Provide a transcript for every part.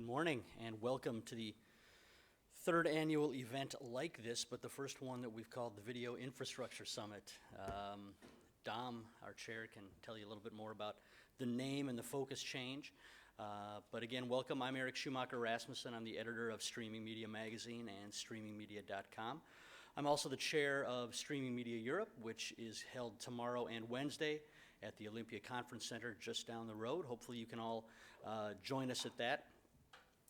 Good morning and welcome to the third annual event like this, but the first one that we've called the Video Infrastructure Summit. Dom, our chair, can tell you a little bit more about the name and the focus change. But again, welcome. I'm Schumacher Rasmussen. I'm the editor of Streaming Media Magazine and streamingmedia.com. I'm also the chair of Streaming Media Europe, which is held tomorrow and Wednesday at the Olympia Conference Center just down the road. Hopefully you can all join us at that.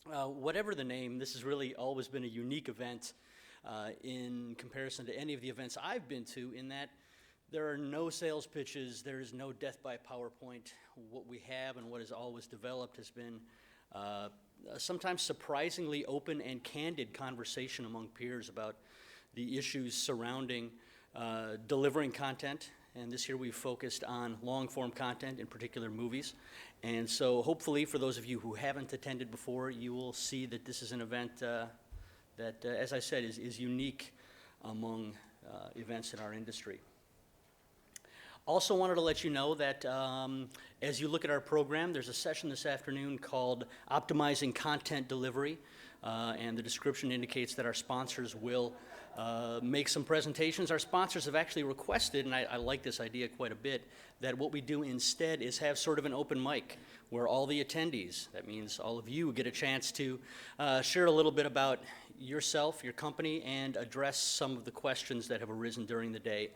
Whatever the name, this has really always been a unique event in comparison to any of the events I've been to, in that there are no sales pitches, there is no death by PowerPoint. What we have and what has always developed has been sometimes surprisingly open and candid conversation among peers about the issues surrounding delivering content. And this year we've focused on long-form content, in particular movies. And so hopefully for those of you who haven't attended before, you will see that this is an event that, as I said, is unique among events in our industry. Also wanted to let you know that as you look at our program, there's a session this afternoon called Optimizing Content Delivery. And the description indicates that our sponsors will make some presentations. Our sponsors have actually requested, and I like this idea quite a bit, that what we do instead is have sort of an open mic where all the attendees, that means all of you, get a chance to share a little bit about yourself, your company, and address some of the questions that have arisen during the day,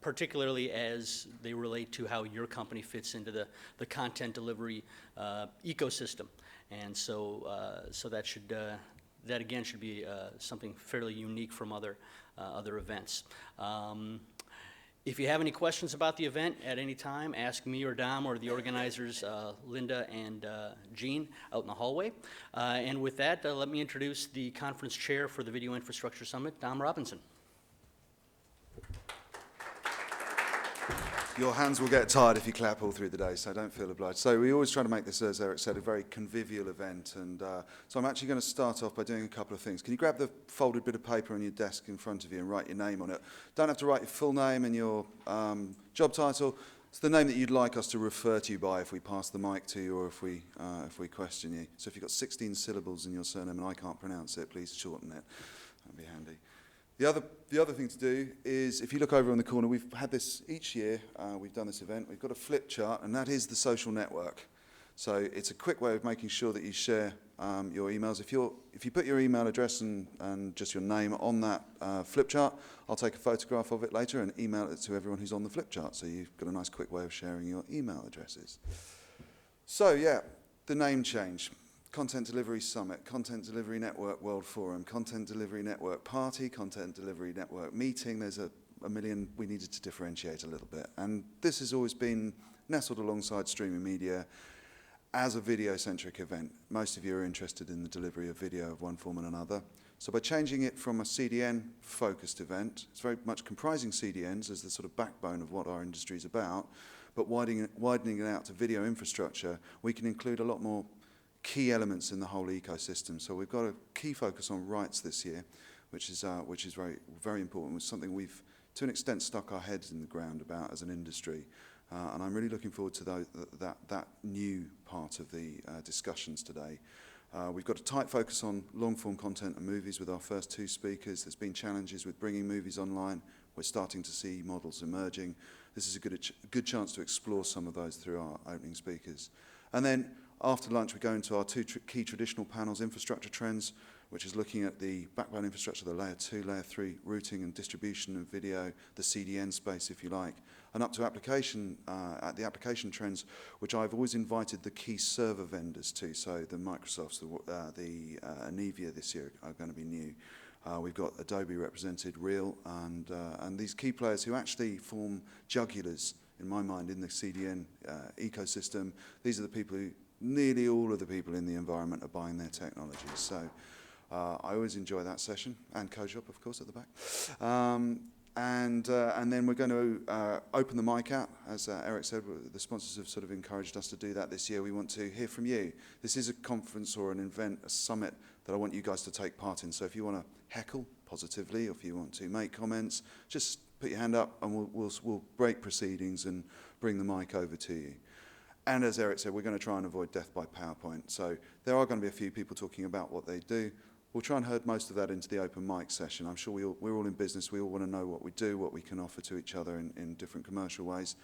particularly as they relate to how your company fits into the content delivery ecosystem. And so, that again should be something fairly unique from other events. If you have any questions about the event at any time, ask me or Dom or the organizers, Linda and Jean, out in the hallway. And with that, let me introduce the conference chair for the Video Infrastructure Summit, Dom Robinson. Your hands will get tired if you clap all through the day, so don't feel obliged. So we always try to make this, as Eric said, a very convivial event. And so I'm actually going to start off by doing a couple of things. Can you grab the folded bit of paper on your desk in front of you and write your name on it? Don't have to write your full name and your job title. It's the name that you'd like us to refer to you by if we pass the mic to you or if we question you. So if you've got 16 syllables in your surname and I can't pronounce it, please shorten it. That'd be handy. The other thing to do is, if you look over in the corner, we've had this each year, we've done this event, we've got a flip chart, and that is the social network. So it's a quick way of making sure that you share your emails. If you put your email address and just your name on that flip chart, I'll take a photograph of it later and email it to everyone who's on the flip chart. So you've got a nice quick way of sharing your email addresses. So yeah, the name change. Content Delivery Summit, Content Delivery Network World Forum, Content Delivery Network Party, Content Delivery Network Meeting. There's a million. We needed to differentiate a little bit. And this has always been nestled alongside streaming media as a video-centric event. Most of you are interested in the delivery of video of one form and another. So by changing it from a CDN-focused event, it's very much comprising CDNs as the sort of backbone of what our industry is about, but widening it out to video infrastructure, we can include a lot more key elements in the whole ecosystem. So we've got a key focus on rights this year, which is very, very important. It's something we've, to an extent, stuck our heads in the ground about as an industry. And I'm really looking forward to that new part of the discussions today. We've got a tight focus on long-form content and movies with our first two speakers. There's been challenges with bringing movies online. We're starting to see models emerging. This is a good chance to explore some of those through our opening speakers. And then after lunch, we go into our two key traditional panels, infrastructure trends, which is looking at the backbone infrastructure, the layer 2, layer 3 routing and distribution of video, the CDN space, if you like, and up to at the application trends, which I've always invited the key server vendors to. So the Microsofts, the Nvidia this year are going to be new. We've got Adobe represented, Real, and these key players who actually form jugulars, in my mind, in the CDN ecosystem. These are the people who, nearly all of the people in the environment are buying their technologies. So I always enjoy that session, and CodeShop, of course, at the back. And then we're going to open the mic out. As Eric said, the sponsors have sort of encouraged us to do that this year. We want to hear from you. This is a conference or an event, a summit, that I want you guys to take part in. So if you want to heckle positively, or if you want to make comments, just put your hand up and we'll break proceedings and bring the mic over to you. And as Eric said, we're going to try and avoid death by PowerPoint. So there are going to be a few people talking about what they do. We'll try and herd most of that into the open mic session. I'm sure we're all in business. We all want to know what we do, what we can offer to each other in different commercial ways.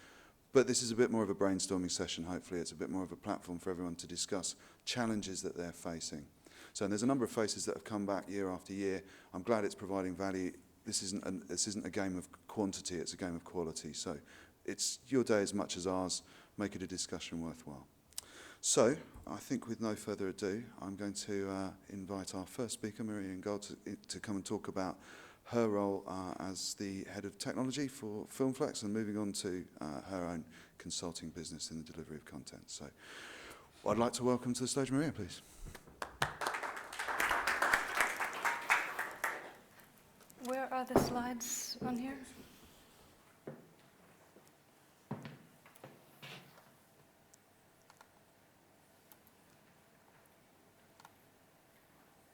But this is a bit more of a brainstorming session, hopefully. It's a bit more of a platform for everyone to discuss challenges that they're facing. So and there's a number of faces that have come back year after year. I'm glad it's providing value. This isn't a game of quantity, it's a game of quality. So it's your day as much as ours. Make it a discussion worthwhile. So I think with no further ado, I'm going to invite our first speaker, Ingold, to come and talk about her role as the head of technology for FilmFlex and moving on to her own consulting business in the delivery of content. So I'd like to welcome to the stage Maria, please. Where are the slides on here?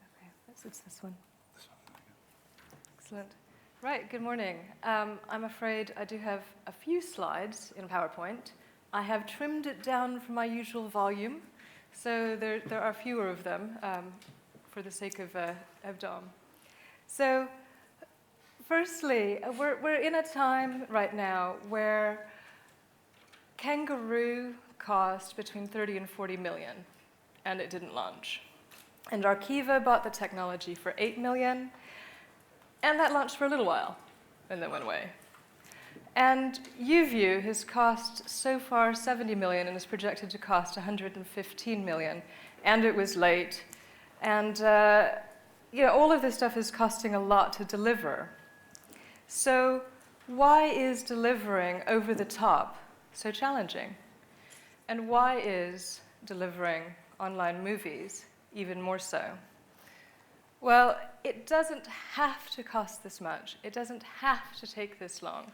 Okay, it's this one. Excellent. Right, good morning. I'm afraid I do have a few slides in PowerPoint. I have trimmed it down from my usual volume, so there are fewer of them for the sake of Dom. So, firstly, we're in a time right now where Kangaroo cost between 30 and 40 million, and it didn't launch. And Arkiva bought the technology for 8 million, and that launched for a little while, and then went away. And UView has cost so far 70 million and is projected to cost 115 million, and it was late. And all of this stuff is costing a lot to deliver. So why is delivering over the top so challenging? And why is delivering online movies even more so? Well, it doesn't have to cost this much. It doesn't have to take this long.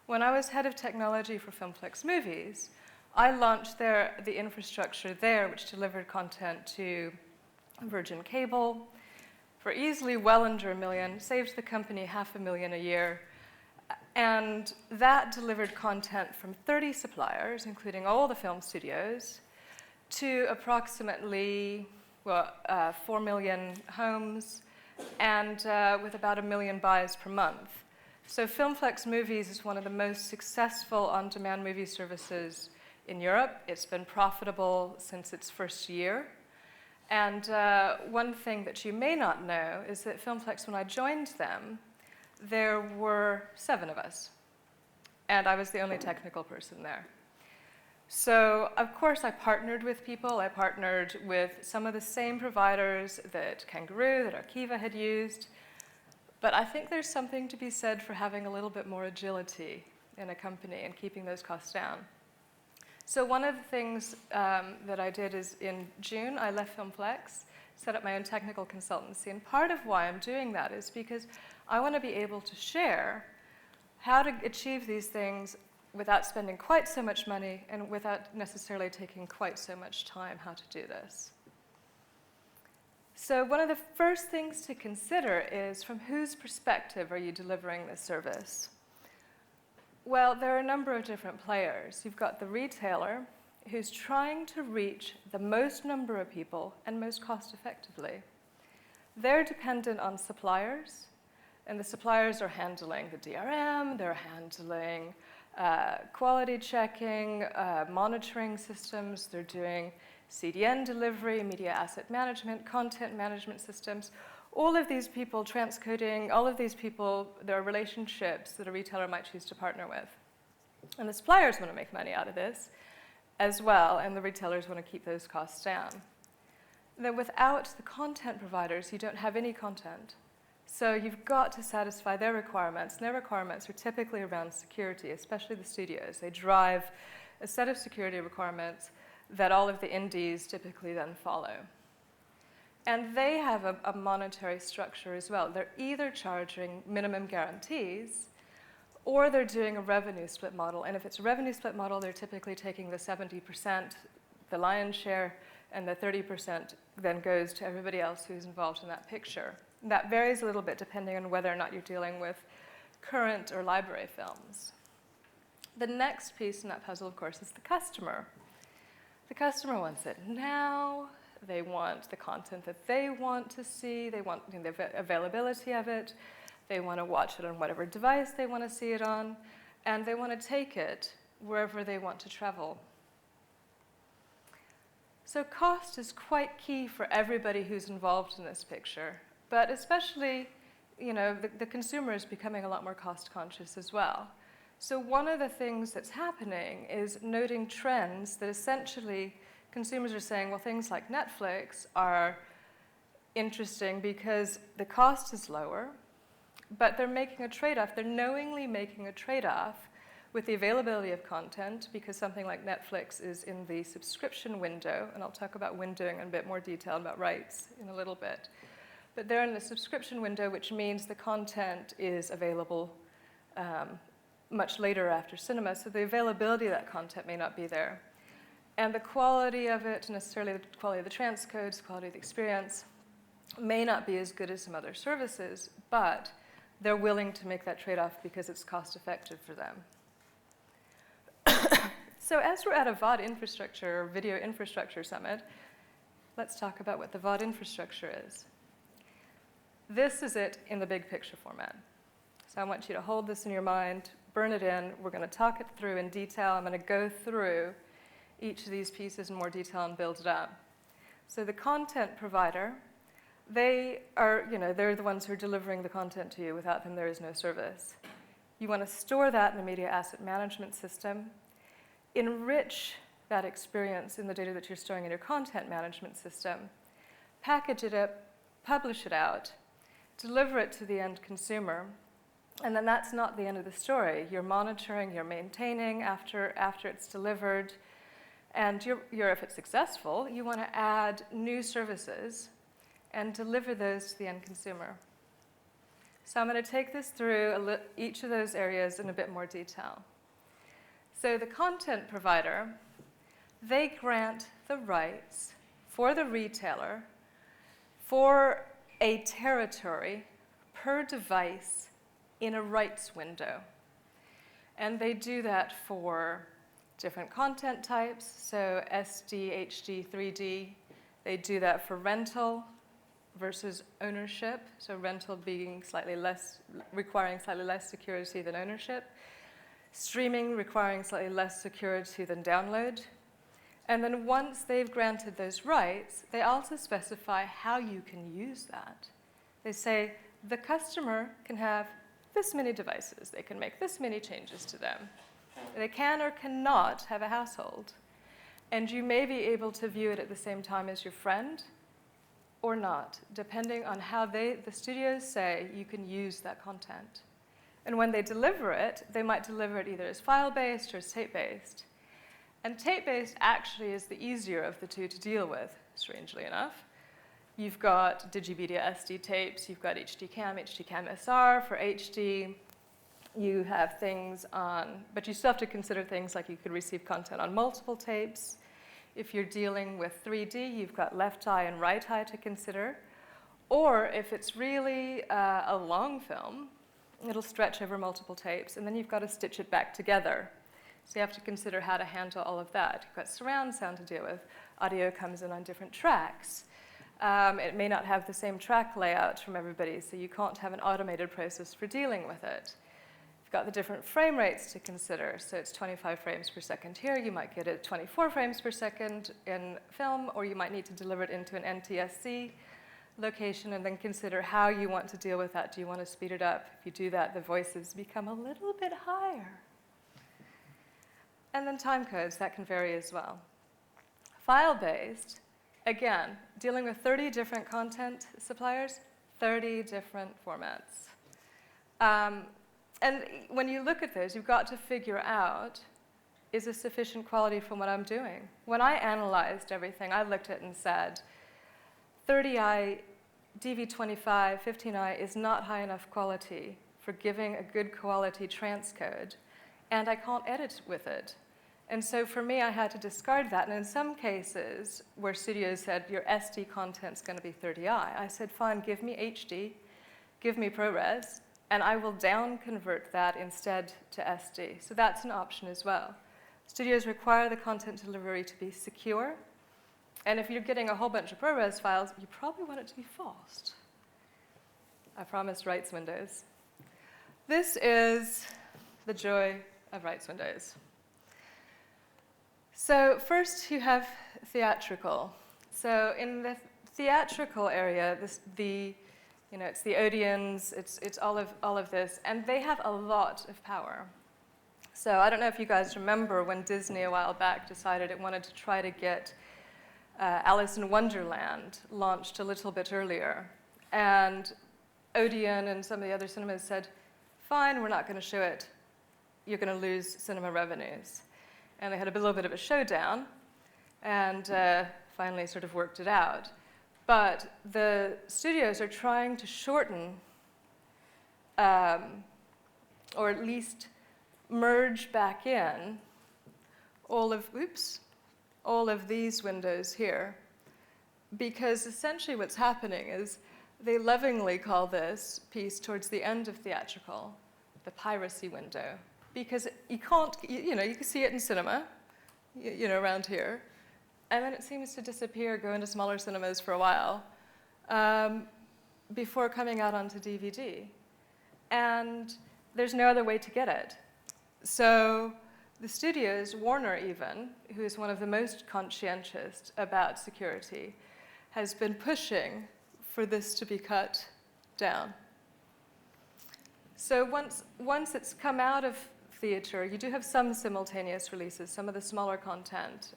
When I was head of technology for FilmFlex Movies, I launched the infrastructure there, which delivered content to Virgin Cable for easily well under $1 million, saved the company $500,000 a year, and that delivered content from 30 suppliers, including all the film studios, to approximately 4 million homes, and with about 1 million buys per month. So FilmFlex Movies is one of the most successful on-demand movie services in Europe. It's been profitable since its first year. And one thing that you may not know is that FilmFlex, when I joined them, there were 7 of us. And I was the only technical person there. So, of course, I partnered with people. I partnered with some of the same providers that Kangaroo, that Arkiva had used. But I think there's something to be said for having a little bit more agility in a company and keeping those costs down. So one of the things that I did is in June, I left FilmFlex, set up my own technical consultancy. And part of why I'm doing that is because I want to be able to share how to achieve these things without spending quite so much money and without necessarily taking quite so much time how to do this. So one of the first things to consider is from whose perspective are you delivering this service? Well, there are a number of different players. You've got the retailer who's trying to reach the most number of people and most cost effectively. They're dependent on suppliers, and the suppliers are handling the DRM, they're handling quality checking, monitoring systems, they're doing CDN delivery, media asset management, content management systems. All of these people, transcoding, all of these people, there are relationships that a retailer might choose to partner with. And the suppliers want to make money out of this as well, and the retailers want to keep those costs down. Then without the content providers, you don't have any content. So you've got to satisfy their requirements, and their requirements are typically around security, especially the studios. They drive a set of security requirements that all of the indies typically then follow. And they have a monetary structure as well. They're either charging minimum guarantees, or they're doing a revenue split model. And if it's a revenue split model, they're typically taking the 70%, the lion's share, and the 30% then goes to everybody else who's involved in that picture. That varies a little bit depending on whether or not you're dealing with current or library films. The next piece in that puzzle, of course, is the customer. The customer wants it now. They want the content that they want to see. They want the availability of it. They want to watch it on whatever device they want to see it on. And they want to take it wherever they want to travel. So cost is quite key for everybody who's involved in this picture. But especially, the consumer is becoming a lot more cost conscious as well. So one of the things that's happening is noting trends that essentially consumers are saying, well, things like Netflix are interesting because the cost is lower, but they're making a trade-off. They're knowingly making a trade-off with the availability of content, because something like Netflix is in the subscription window, and I'll talk about windowing in a bit more detail about rights in a little bit. But they're in the subscription window, which means the content is available much later after cinema, so the availability of that content may not be there. And the quality of it, necessarily the quality of the transcodes, quality of the experience, may not be as good as some other services, but they're willing to make that trade-off because it's cost-effective for them. So as we're at a VOD infrastructure, or video infrastructure summit, let's talk about what the VOD infrastructure is. This is it in the big picture format. So I want you to hold this in your mind, burn it in. We're going to talk it through in detail. I'm going to go through each of these pieces in more detail and build it up. So the content provider, they're the ones who are delivering the content to you. Without them, there is no service. You want to store that in a media asset management system, enrich that experience in the data that you're storing in your content management system, package it up, publish it out, deliver it to the end consumer, and then that's not the end of the story. You're monitoring, you're maintaining after it's delivered, and if it's successful, you want to add new services and deliver those to the end consumer. So I'm going to take this through each of those areas in a bit more detail. So the content provider, they grant the rights for the retailer for a territory per device in a rights window. And they do that for different content types, so SD, HD, 3D. They do that for rental versus ownership, so rental being requiring slightly less security than ownership, streaming requiring slightly less security than download. And then once they've granted those rights, they also specify how you can use that. They say the customer can have this many devices. They can make this many changes to them. They can or cannot have a household. And you may be able to view it at the same time as your friend or not, depending on how the studios say you can use that content. And when they deliver it, they might deliver it either as file-based or as tape-based. And tape-based actually is the easier of the two to deal with, strangely enough. You've got Digimedia SD tapes, you've got HDCam, HDCam SR for HD. You have things but you still have to consider things like you could receive content on multiple tapes. If you're dealing with 3D, you've got left eye and right eye to consider. Or if it's really a long film, it'll stretch over multiple tapes, and then you've got to stitch it back together. So you have to consider how to handle all of that. You've got surround sound to deal with. Audio comes in on different tracks. It may not have the same track layout from everybody, so you can't have an automated process for dealing with it. You've got the different frame rates to consider. So it's 25 frames per second here. You might get it 24 frames per second in film, or you might need to deliver it into an NTSC location and then consider how you want to deal with that. Do you want to speed it up? If you do that, the voices become a little bit higher. And then time codes, that can vary as well. File-based, again, dealing with 30 different content suppliers, 30 different formats. And when you look at those, you've got to figure out, is this sufficient quality from what I'm doing? When I analyzed everything, I looked at it and said, 30i, DV25, 15i is not high enough quality for giving a good quality transcode, and I can't edit with it. And so for me, I had to discard that. And in some cases where studios said, your SD content's going to be 30i, I said, fine, give me HD, give me ProRes, and I will down convert that instead to SD. So that's an option as well. Studios require the content delivery to be secure. And if you're getting a whole bunch of ProRes files, you probably want it to be fast. I promised rights windows. This is the joy of rights windows. So first you have theatrical. So in the theatrical area, it's the Odeons, it's all of this, and they have a lot of power. So I don't know if you guys remember when Disney a while back decided it wanted to try to get Alice in Wonderland launched a little bit earlier. And Odeon and some of the other cinemas said, fine, we're not going to show it. You're going to lose cinema revenues. And they had a little bit of a showdown and finally sort of worked it out. But the studios are trying to shorten or at least merge back in all of these windows here, because essentially what's happening is they lovingly call this piece towards the end of theatrical the piracy window, because you can't, you can see it in cinema, around here, and then it seems to disappear, go into smaller cinemas for a while, before coming out onto DVD. And there's no other way to get it. So the studios, Warner even, who is one of the most conscientious about security, has been pushing for this to be cut down. So once it's come out of theater, you do have some simultaneous releases. Some of the smaller content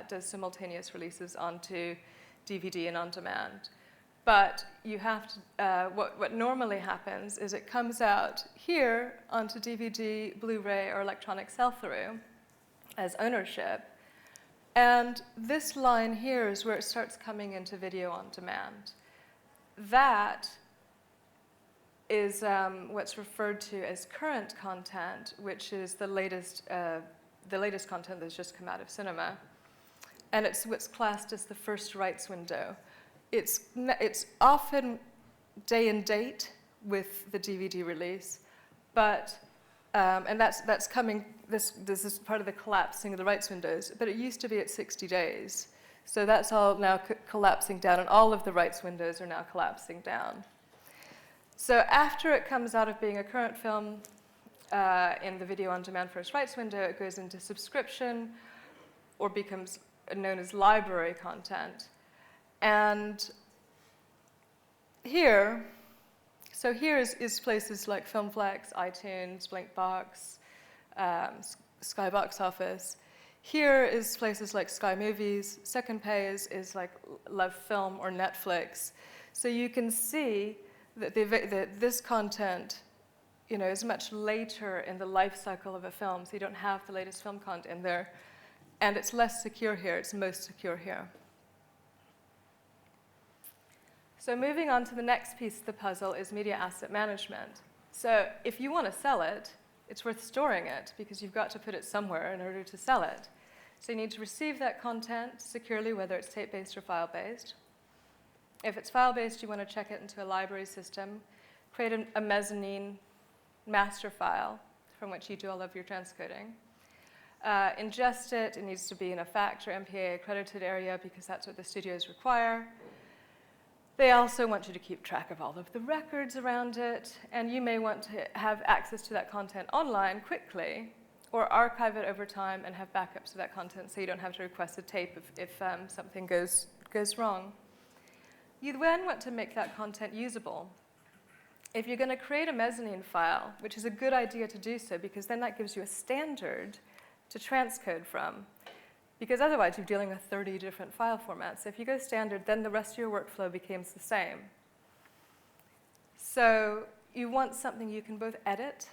does simultaneous releases onto DVD and on demand. But you have to, what normally happens is it comes out here onto DVD, Blu-ray, or electronic sell-through as ownership. And this line here is where it starts coming into video on demand. That is what's referred to as current content, which is the latest content that's just come out of cinema. And it's what's classed as the first rights window. It's often day and date with the DVD release, but and that's coming. This is part of the collapsing of the rights windows. But it used to be at 60 days, so that's all now collapsing down, and all of the rights windows are now collapsing down. So after it comes out of being a current film in the video on demand first rights window, it goes into subscription or becomes known as library content. And here is places like Filmflex, iTunes, Blinkbox, Skybox Office. Here is places like Sky Movies. Second Pay is like Love Film or Netflix. So you can see that this content, is much later in the life cycle of a film. So you don't have the latest film content in there, and it's less secure here. It's most secure here. So moving on to the next piece of the puzzle is media asset management. So if you want to sell it, it's worth storing it because you've got to put it somewhere in order to sell it. So you need to receive that content securely, whether it's tape-based or file-based. If it's file-based, you want to check it into a library system, create a mezzanine master file from which you do all of your transcoding. Ingest it. It needs to be in a FACT or MPA accredited area because that's what the studios require. They also want you to keep track of all of the records around it, and you may want to have access to that content online quickly, or archive it over time and have backups of that content so you don't have to request a tape if something goes wrong. You then want to make that content usable. If you're going to create a mezzanine file, which is a good idea to do so because then that gives you a standard to transcode from. Because otherwise, you're dealing with 30 different file formats. So if you go standard, then the rest of your workflow becomes the same. So you want something you can both edit,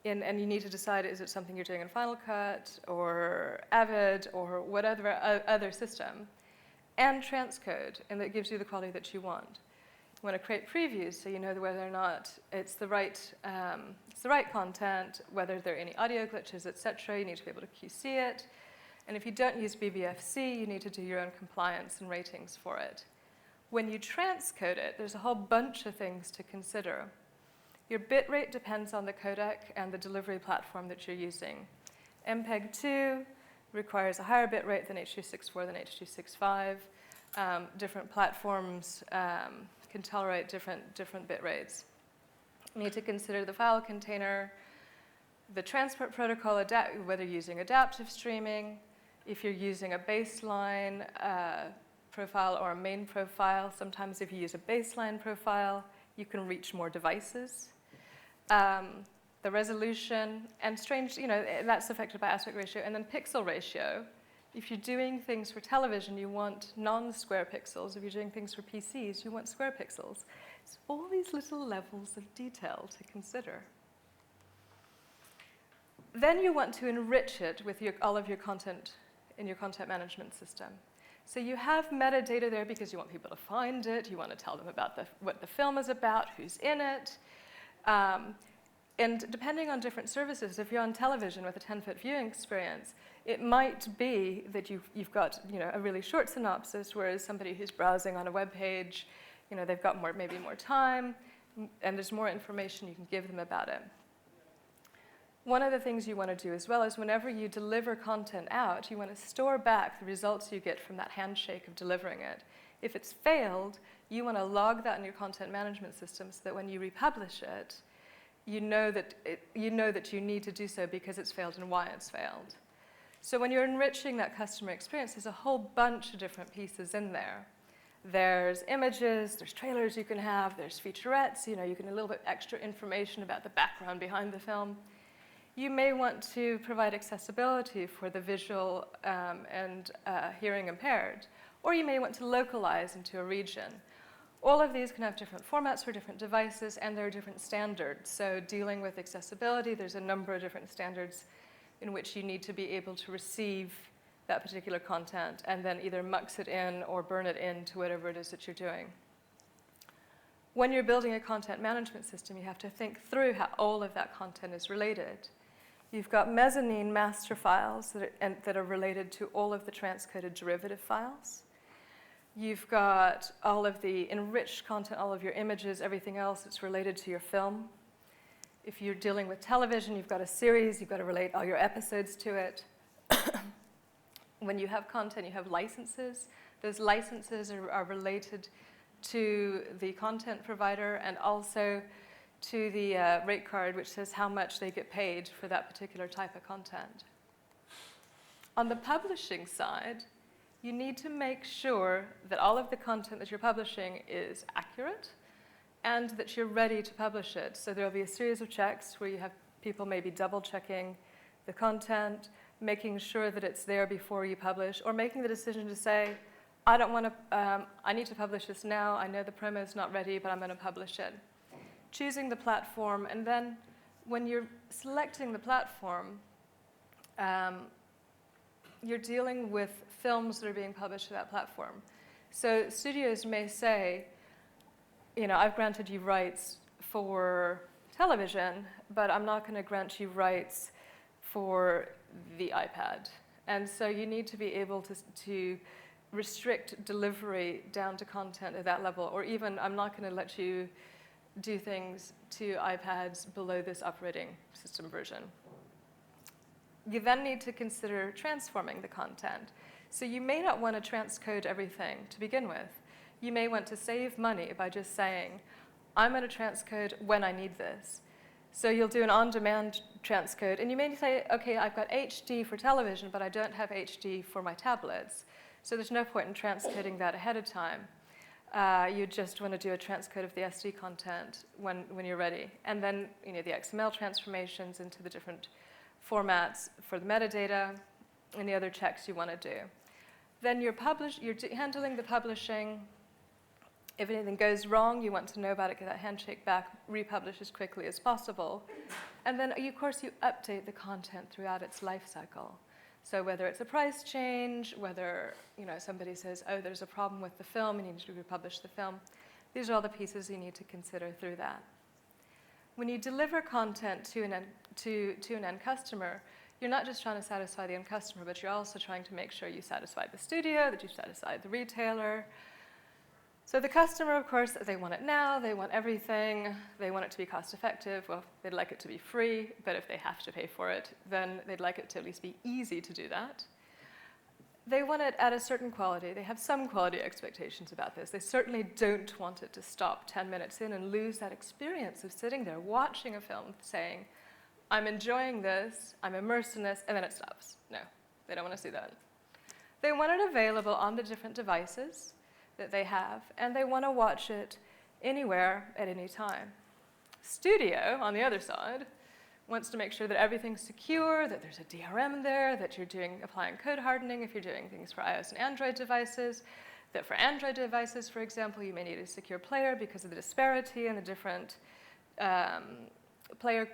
and you need to decide, is it something you're doing in Final Cut or Avid or whatever other system, and transcode, and that gives you the quality that you want. You want to create previews so you know whether or not it's the right content, whether there are any audio glitches, etc. You need to be able to QC it. And if you don't use BBFC, you need to do your own compliance and ratings for it. When you transcode it, there's a whole bunch of things to consider. Your bitrate depends on the codec and the delivery platform that you're using. MPEG-2 requires a higher bit rate than H.264 than H.265. Different platforms can tolerate different bit rates. You need to consider the file container, the transport protocol, whether you're using adaptive streaming, if you're using a baseline profile or a main profile. Sometimes if you use a baseline profile, you can reach more devices. The resolution, and that's affected by aspect ratio, and then pixel ratio. If you're doing things for television, you want non-square pixels. If you're doing things for PCs, you want square pixels. It's all these little levels of detail to consider. Then you want to enrich it with all of your content in your content management system. So you have metadata there because you want people to find it. You want to tell them about what the film is about, who's in it. And depending on different services, if you're on television with a 10-foot viewing experience, it might be that you've got a really short synopsis, whereas somebody who's browsing on a web page, they've got maybe more time, and there's more information you can give them about it. One of the things you want to do as well is whenever you deliver content out, you want to store back the results you get from that handshake of delivering it. If it's failed, you want to log that in your content management system so that when you republish it, you know that you need to do so because it's failed and why it's failed. So when you're enriching that customer experience, there's a whole bunch of different pieces in there. There's images, there's trailers you can have, there's featurettes, you can a little bit extra information about the background behind the film. You may want to provide accessibility for the visual and hearing impaired, or you may want to localize into a region. All of these can have different formats for different devices, and there are different standards. So dealing with accessibility, there's a number of different standards in which you need to be able to receive that particular content and then either mux it in or burn it into whatever it is that you're doing. When you're building a content management system, you have to think through how all of that content is related. You've got mezzanine master files that are related to all of the transcoded derivative files. You've got all of the enriched content, all of your images, everything else that's related to your film. If you're dealing with television, you've got a series, you've got to relate all your episodes to it. When you have content, you have licenses. Those licenses are related to the content provider and also to the rate card, which says how much they get paid for that particular type of content. On the publishing side, you need to make sure that all of the content that you're publishing is accurate and that you're ready to publish it. So there'll be a series of checks where you have people maybe double-checking the content, making sure that it's there before you publish, or making the decision to say, I need to publish this now. I know the promo is not ready, but I'm going to publish it. Choosing the platform, and then when you're selecting the platform, you're dealing with films that are being published to that platform. So studios may say, I've granted you rights for television, but I'm not going to grant you rights for the iPad. And so you need to be able to restrict delivery down to content at that level, or even I'm not going to let you do things to iPads below this operating system version. You then need to consider transforming the content. So you may not want to transcode everything to begin with. You may want to save money by just saying, I'm going to transcode when I need this. So you'll do an on-demand transcode, and you may say, okay, I've got HD for television, but I don't have HD for my tablets. So there's no point in transcoding that ahead of time. You just want to do a transcode of the SD content when you're ready. And then the XML transformations into the different formats for the metadata and the other checks you want to do. Then you're handling the publishing. If anything goes wrong, you want to know about it, get that handshake back, republish as quickly as possible. And then, of course, you update the content throughout its life cycle. So whether it's a price change, whether somebody says, oh, there's a problem with the film, you need to republish the film, these are all the pieces you need to consider through that. When you deliver content to an end customer, you're not just trying to satisfy the end customer, but you're also trying to make sure you satisfy the studio, that you satisfy the retailer. So the customer, of course, they want it now, they want everything, they want it to be cost effective. Well, they'd like it to be free, but if they have to pay for it, then they'd like it to at least be easy to do that. They want it at a certain quality. They have some quality expectations about this. They certainly don't want it to stop 10 minutes in and lose that experience of sitting there watching a film saying, I'm enjoying this, I'm immersed in this, and then it stops. No, they don't want to see that. They want it available on the different devices that they have, and they want to watch it anywhere at any time. Studio, on the other side, wants to make sure that everything's secure, that there's a DRM there, that you're applying code hardening if you're doing things for iOS and Android devices, that for Android devices, for example, you may need a secure player because of the disparity in the different player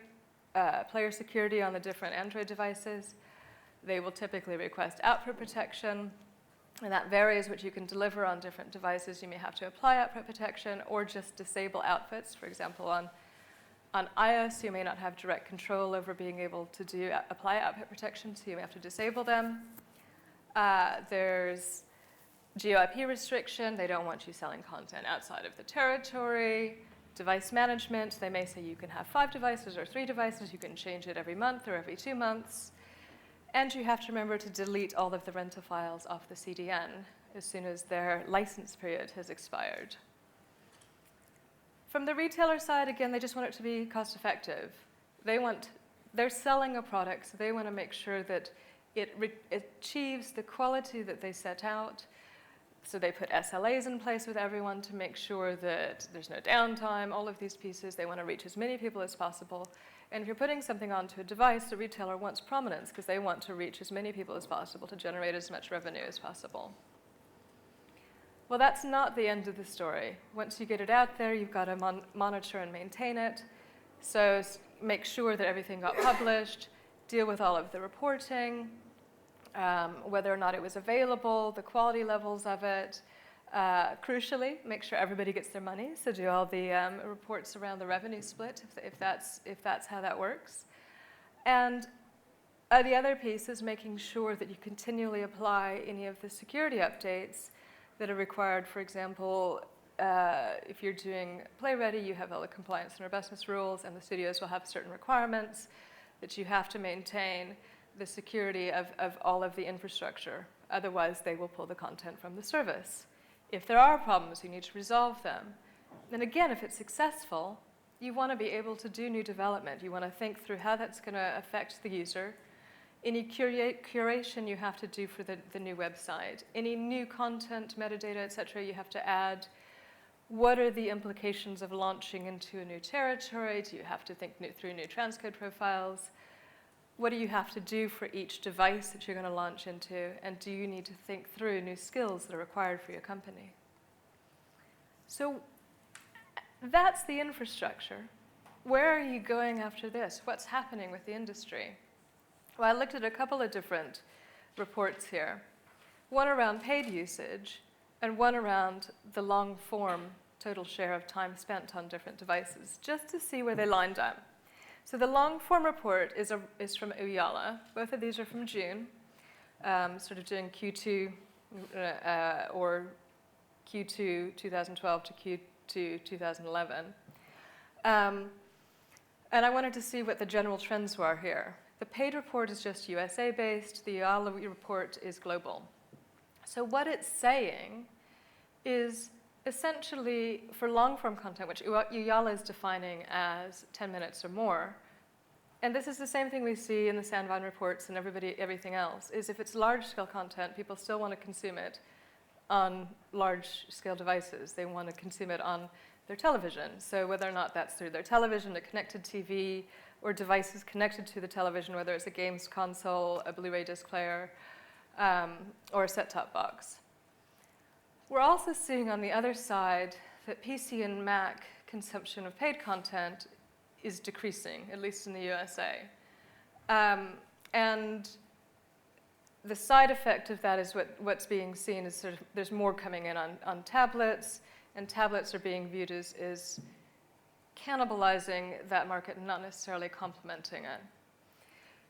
security on the different Android devices. They will typically request output protection, and that varies what you can deliver on different devices. You may have to apply output protection or just disable outputs. For example, on iOS, you may not have direct control over being able to apply output protection, so you may have to disable them. There's GeoIP restriction. They don't want you selling content outside of the territory. Device management. They may say you can have 5 devices or 3 devices. You can change it every month or every 2 months. And you have to remember to delete all of the rental files off the CDN as soon as their license period has expired. From the retailer side, again, they just want it to be cost effective. They're selling a product, so they want to make sure that it achieves the quality that they set out. So they put SLAs in place with everyone to make sure that there's no downtime, all of these pieces. They want to reach as many people as possible. And if you're putting something onto a device, the retailer wants prominence because they want to reach as many people as possible to generate as much revenue as possible. Well, that's not the end of the story. Once you get it out there, you've got to monitor and maintain it. So make sure that everything got published, deal with all of the reporting, whether or not it was available, the quality levels of it. Crucially, make sure everybody gets their money, so do all the reports around the revenue split, if that's how that works. And the other piece is making sure that you continually apply any of the security updates that are required. For example, if you're doing Play Ready, you have all the compliance and robustness rules, and the studios will have certain requirements that you have to maintain the security of all of the infrastructure. Otherwise, they will pull the content from the service. If there are problems, you need to resolve them. And again, if it's successful, you want to be able to do new development. You want to think through how that's going to affect the user. Any curation you have to do for the new website. Any new content, metadata, et cetera, you have to add. What are the implications of launching into a new territory? Do you have to think through new transcode profiles? What do you have to do for each device that you're going to launch into? And do you need to think through new skills that are required for your company? So that's the infrastructure. Where are you going after this? What's happening with the industry? Well, I looked at a couple of different reports here. One around paid usage and one around the long form total share of time spent on different devices, just to see where they lined up. So the long-form report is from Uyala. Both of these are from June, sort of doing Q2 or Q2 2012 to Q2 2011. And I wanted to see what the general trends were here. The paid report is just USA-based. The Uyala report is global. So what it's saying is essentially, for long-form content, which Uyala is defining as 10 minutes or more, and this is the same thing we see in the Sandvine reports and everything else, is if it's large-scale content, people still want to consume it on large-scale devices. They want to consume it on their television. So whether or not that's through their television, a connected TV, or devices connected to the television, whether it's a games console, a Blu-ray disc player, or a set-top box. We're also seeing on the other side that PC and Mac consumption of paid content is decreasing, at least in the USA. And the side effect of that is what's being seen is sort of there's more coming in on tablets, and tablets are being viewed as cannibalizing that market and not necessarily complementing it.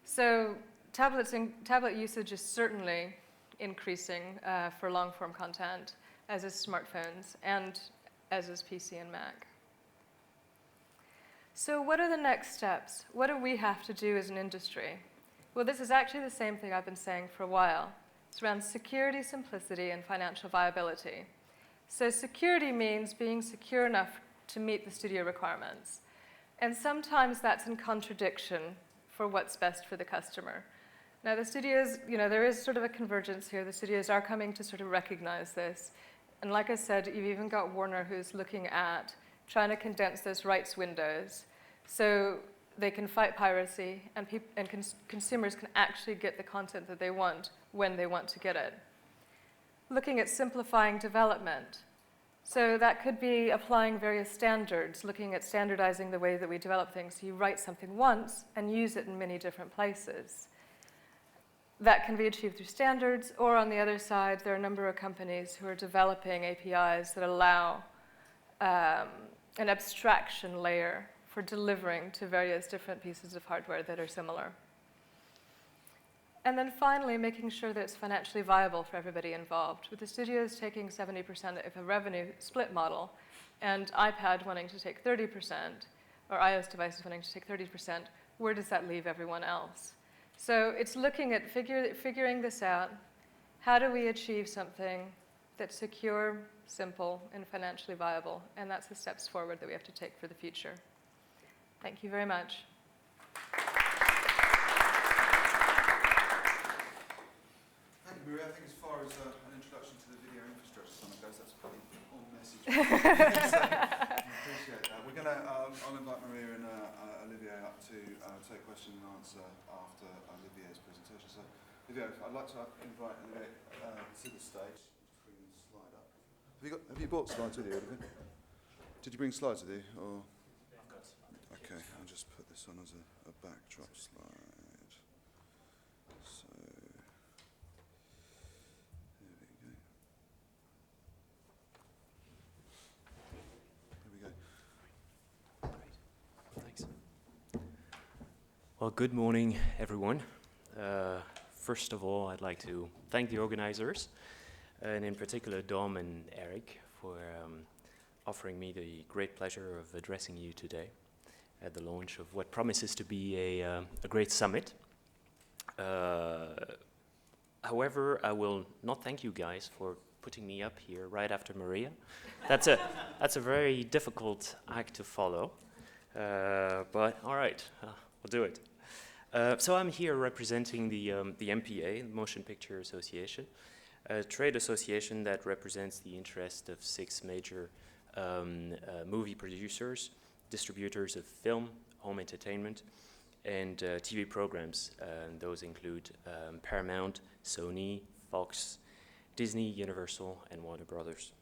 So tablet usage is certainly increasing for long-form content. as is smartphones, and as is PC and Mac. So what are the next steps? What do we have to do as an industry? Well, this is actually the same thing I've been saying for a while. It's around security, simplicity, and financial viability. So security means being secure enough to meet the studio requirements. And sometimes that's in contradiction for what's best for the customer. Now the studios, there is sort of a convergence here. The studios are coming to sort of recognize this. And like I said, you've even got Warner who's looking at trying to condense those rights windows so they can fight piracy and, consumers can actually get the content that they want when they want to get it. Looking at simplifying development. So that could be applying various standards, looking at standardizing the way that we develop things. So you write something once and use it in many different places. That can be achieved through standards, or on the other side, there are a number of companies who are developing APIs that allow an abstraction layer for delivering to various different pieces of hardware that are similar. And then finally, making sure that it's financially viable for everybody involved, with the studios taking 70% of a revenue split model, and iPad wanting to take 30%, or iOS devices wanting to take 30%, where does that leave everyone else? So it's looking at figuring this out. How do we achieve something that's secure, simple, and financially viable? And that's the steps forward that we have to take for the future. Thank you very much. Thank you, Maria. I think as far as an introduction to the video infrastructure summit goes, that's probably on message. So, I appreciate that. We're going to, I'll invite Maria and Olivier up to take question and answer after Olivier's presentation. So, Olivier, I'd like to invite Olivier to the stage. Just bring the slide up. Have you brought slides with you, Olivier? Did you bring slides with you? Or? Okay, I'll just put this on as a backdrop slide. So, there we go. Thanks. Well, good morning, everyone. First of all, I'd like to thank the organizers, and in particular Dom and Eric, for offering me the great pleasure of addressing you today at the launch of what promises to be a great summit. However, I will not thank you guys for putting me up here right after Maria. That's a very difficult act to follow, but all right, we'll do it. So I'm here representing the MPA, the Motion Picture Association, a trade association that represents the interest of 6 major movie producers, distributors of film, home entertainment, and TV programs. Those include Paramount, Sony, Fox, Disney, Universal, and Warner Brothers.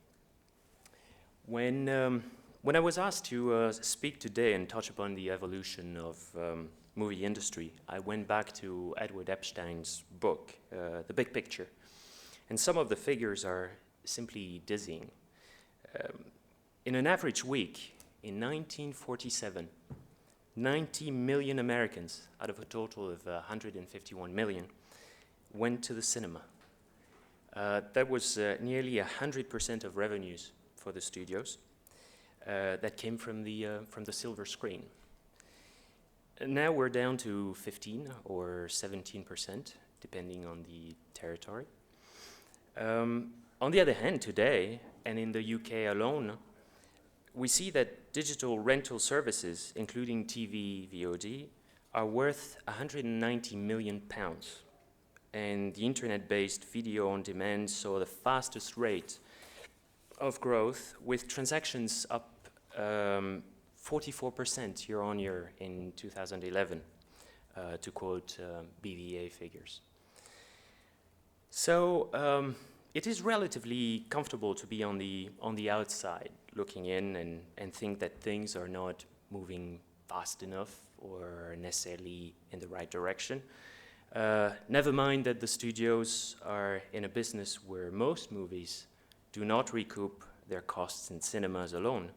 When I was asked to speak today and touch upon the evolution of movie industry, I went back to Edward Epstein's book, The Big Picture, and some of the figures are simply dizzying. In an average week, in 1947, 90 million Americans, out of a total of 151 million, went to the cinema. That was nearly 100% of revenues for the studios that came from the silver screen. Now we're down to 15 or 17%, depending on the territory. On the other hand, today, and in the UK alone, we see that digital rental services, including TV, VOD, are worth £190 million. And the internet-based video on demand saw the fastest rate of growth, with transactions up 44% year on year in 2011, to quote BVA figures. So it is relatively comfortable to be on the outside, looking in and think that things are not moving fast enough or necessarily in the right direction. Never mind that the studios are in a business where most movies do not recoup their costs in cinemas alone,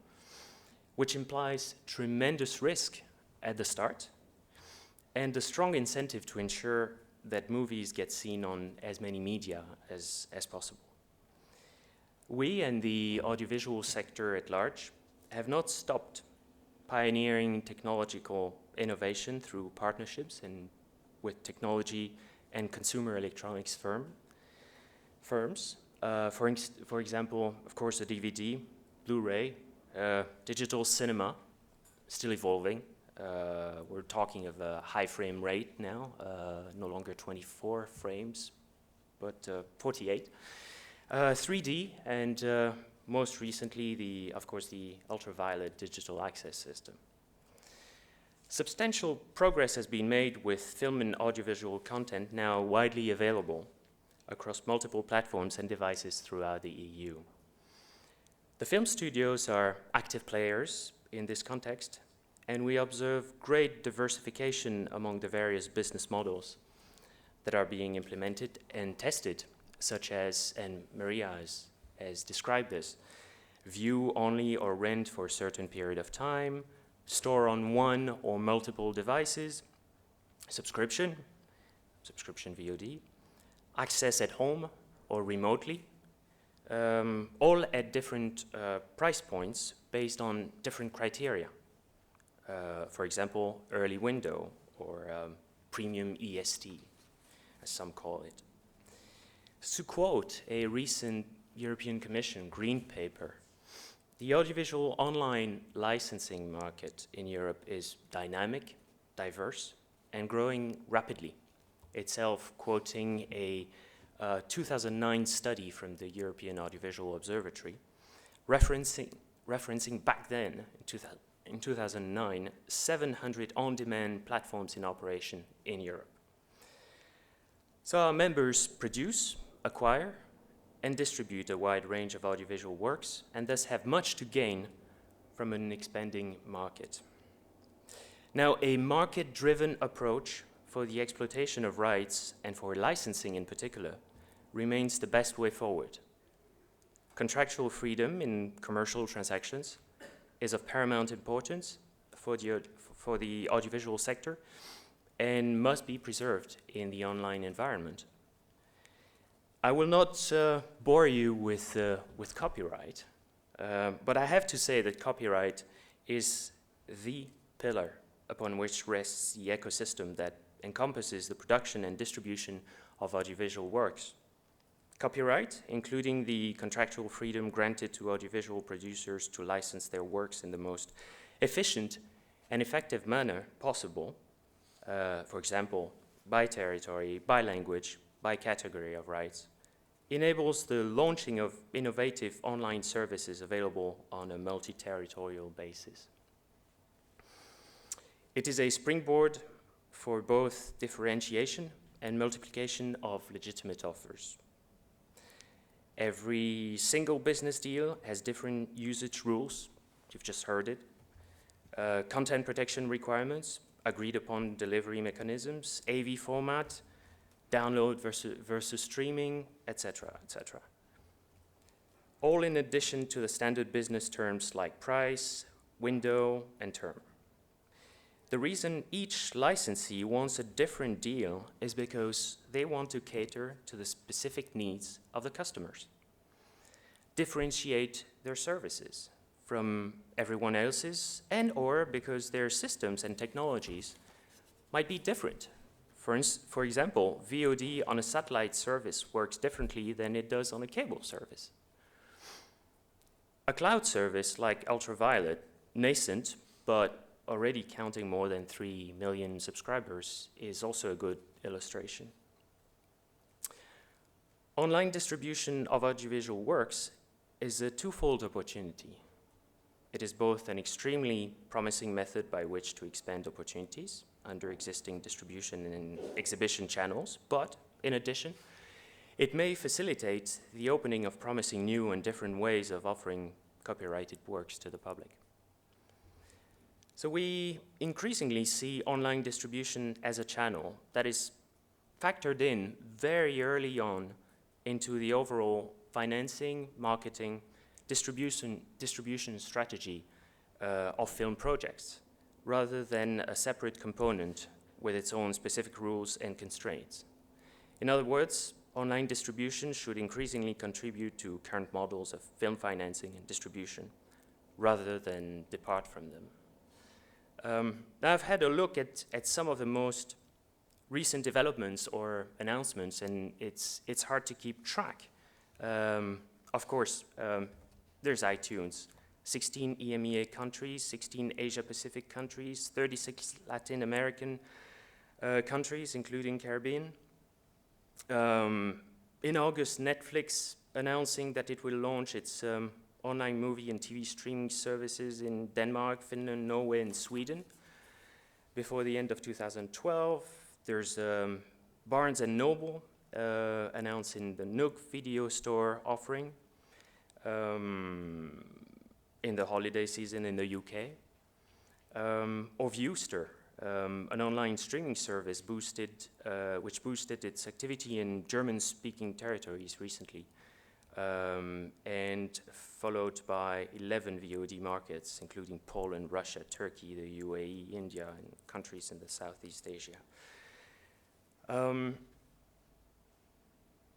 which implies tremendous risk at the start and a strong incentive to ensure that movies get seen on as many media as possible. We and the audiovisual sector at large have not stopped pioneering technological innovation through partnerships and with technology and consumer electronics firms. For example, of course, the DVD, Blu-ray, digital cinema, still evolving. We're talking of a high frame rate now, no longer 24 frames, but 48. 3D, and most recently, of course, the ultraviolet digital access system. Substantial progress has been made with film and audiovisual content now widely available across multiple platforms and devices throughout the EU. The film studios are active players in this context, and we observe great diversification among the various business models that are being implemented and tested, such as, and Maria has described this, view only or rent for a certain period of time, store on one or multiple devices, subscription VOD, access at home or remotely, all at different price points based on different criteria. For example, early window or premium EST, as some call it. To quote a recent European Commission Green Paper, the audiovisual online licensing market in Europe is dynamic, diverse, and growing rapidly. Itself quoting a 2009 study from the European Audiovisual Observatory, referencing back then, in 2009, 700 on-demand platforms in operation in Europe. So our members produce, acquire, and distribute a wide range of audiovisual works, and thus have much to gain from an expanding market. Now, a market-driven approach for the exploitation of rights, and for licensing in particular, remains the best way forward. Contractual freedom in commercial transactions is of paramount importance for the audiovisual sector and must be preserved in the online environment. I will not bore you with copyright, but I have to say that copyright is the pillar upon which rests the ecosystem that encompasses the production and distribution of audiovisual works. Copyright, including the contractual freedom granted to audiovisual producers to license their works in the most efficient and effective manner possible, for example, by territory, by language, by category of rights, enables the launching of innovative online services available on a multi-territorial basis. It is a springboard for both differentiation and multiplication of legitimate offers. Every single business deal has different usage rules, you've just heard it, content protection requirements, agreed upon delivery mechanisms, AV format, download versus streaming, etc., etc. All in addition to the standard business terms like price, window, and term. The reason each licensee wants a different deal is because they want to cater to the specific needs of the customers, differentiate their services from everyone else's, and or because their systems and technologies might be different. For example, VOD on a satellite service works differently than it does on a cable service. A cloud service like Ultraviolet, nascent, but already counting more than 3 million subscribers, is also a good illustration. Online distribution of audiovisual works is a twofold opportunity. It is both an extremely promising method by which to expand opportunities under existing distribution and exhibition channels, but in addition, it may facilitate the opening of promising new and different ways of offering copyrighted works to the public. So we increasingly see online distribution as a channel that is factored in very early on into the overall financing, marketing, distribution strategy of film projects, rather than a separate component with its own specific rules and constraints. In other words, online distribution should increasingly contribute to current models of film financing and distribution, rather than depart from them. Now I've had a look at some of the most recent developments or announcements, and it's hard to keep track. Of course, there's iTunes, 16 EMEA countries, 16 Asia-Pacific countries, 36 Latin American countries, including Caribbean. In August, Netflix announcing that it will launch its online movie and TV streaming services in Denmark, Finland, Norway, and Sweden before the end of 2012. There's Barnes & Noble announcing the Nook video store offering in the holiday season in the UK. Or Viewster, an online streaming service which boosted its activity in German-speaking territories recently, and followed by 11 VOD markets, including Poland, Russia, Turkey, the UAE, India, and countries in the Southeast Asia.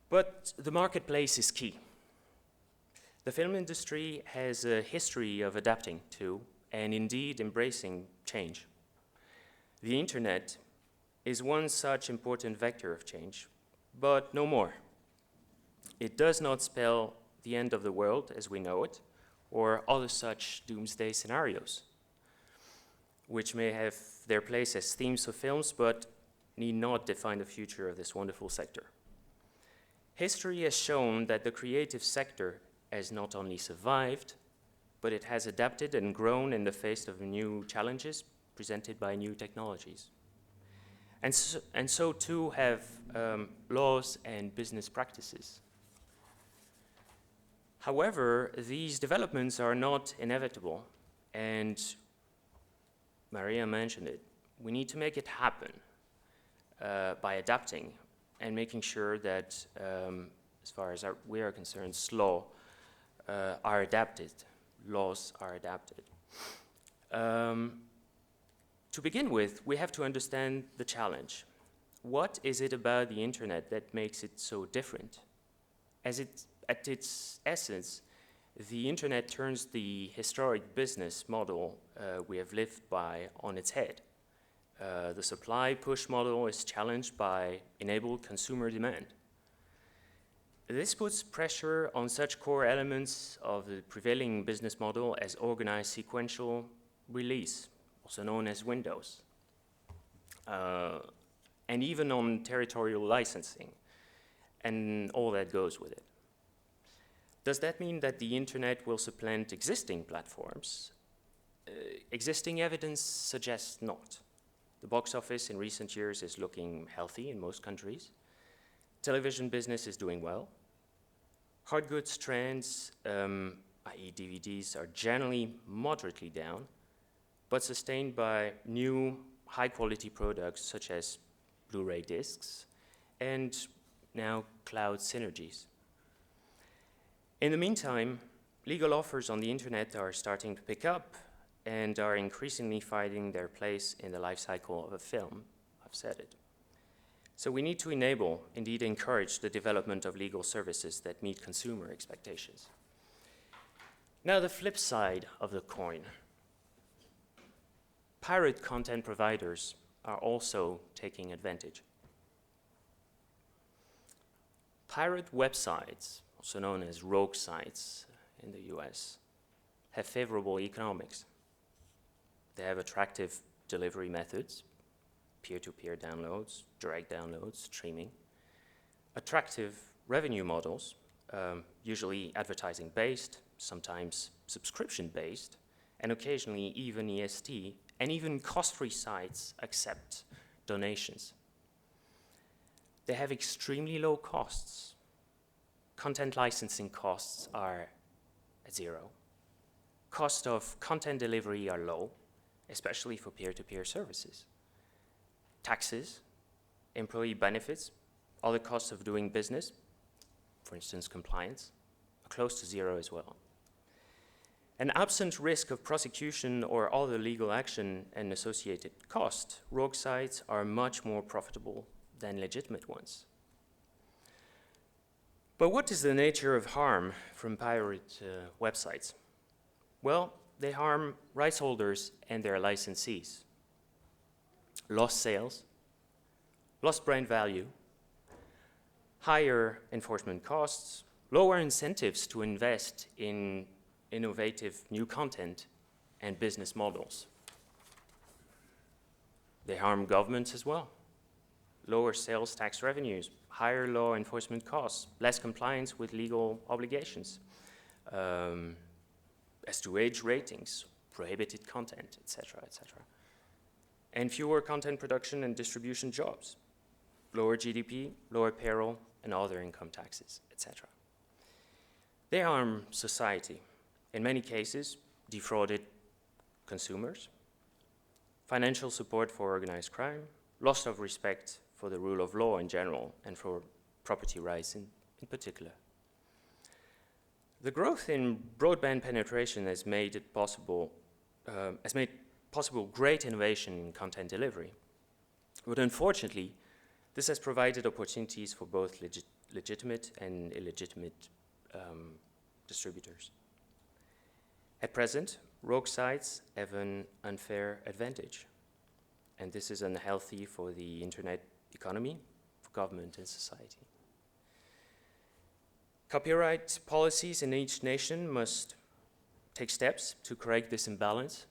But the marketplace is key. The film industry has a history of adapting to, and indeed embracing, change. The internet is one such important vector of change, but no more. It does not spell the end of the world as we know it, or other such doomsday scenarios, which may have their place as themes of films, but need not define the future of this wonderful sector. History has shown that the creative sector has not only survived, but it has adapted and grown in the face of new challenges presented by new technologies. And so too have laws and business practices. However, these developments are not inevitable, and Maria mentioned it. We need to make it happen by adapting and making sure that, as far as we are concerned, laws are adapted. To begin with, we have to understand the challenge. What is it about the internet that makes it so different? At its essence, the internet turns the historic business model we have lived by on its head. The supply push model is challenged by enabled consumer demand. This puts pressure on such core elements of the prevailing business model as organized sequential release, also known as Windows, and even on territorial licensing and all that goes with it. Does that mean that the internet will supplant existing platforms? Existing evidence suggests not. The box office in recent years is looking healthy in most countries. Television business is doing well. Hard goods trends, i.e. DVDs, are generally moderately down, but sustained by new high-quality products such as Blu-ray discs and now cloud synergies. In the meantime, legal offers on the internet are starting to pick up and are increasingly finding their place in the life cycle of a film. I've said it. So we need to enable, indeed encourage, the development of legal services that meet consumer expectations. Now the flip side of the coin. Pirate content providers are also taking advantage. Pirate websites, also known as rogue sites in the US, have favorable economics. They have attractive delivery methods, peer-to-peer downloads, direct downloads, streaming, attractive revenue models, usually advertising-based, sometimes subscription-based, and occasionally even EST, and even cost-free sites accept donations. They have extremely low costs. Content licensing costs are at zero. Cost of content delivery are low, especially for peer-to-peer services. Taxes, employee benefits, other costs of doing business, for instance, compliance, are close to zero as well. And absent risk of prosecution or other legal action and associated cost, rogue sites are much more profitable than legitimate ones. But what is the nature of harm from pirate websites? Well, they harm rights holders and their licensees. Lost sales, lost brand value, higher enforcement costs, lower incentives to invest in innovative new content and business models. They harm governments as well. Lower sales tax revenues, higher law enforcement costs, less compliance with legal obligations, as to age ratings, prohibited content, etc., etc. And fewer content production and distribution jobs, lower GDP, lower payroll, and other income taxes, etc. They harm society. In many cases, defrauded consumers, financial support for organized crime, loss of respect for the rule of law in general, and for property rights in particular. The growth in broadband penetration has made possible great innovation in content delivery. But unfortunately, this has provided opportunities for both legitimate and illegitimate distributors. At present, rogue sites have an unfair advantage, and this is unhealthy for the internet economy, for government and society. Copyright policies in each nation must take steps to correct this imbalance.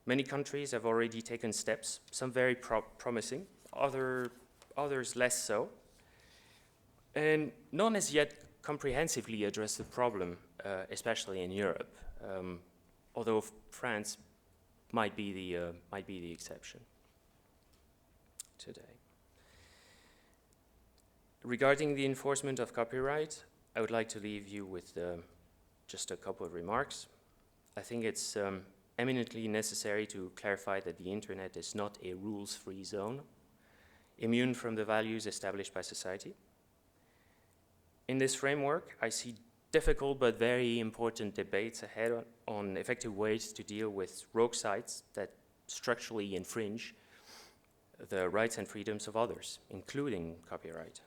Many countries have already taken steps, some very promising, others less so, and none has yet comprehensively addressed the problem, especially in Europe, although France might be the exception today. Regarding the enforcement of copyright, I would like to leave you with just a couple of remarks. I think it's eminently necessary to clarify that the internet is not a rules-free zone, immune from the values established by society. In this framework, I see difficult but very important debates ahead on effective ways to deal with rogue sites that structurally infringe the rights and freedoms of others, including copyright.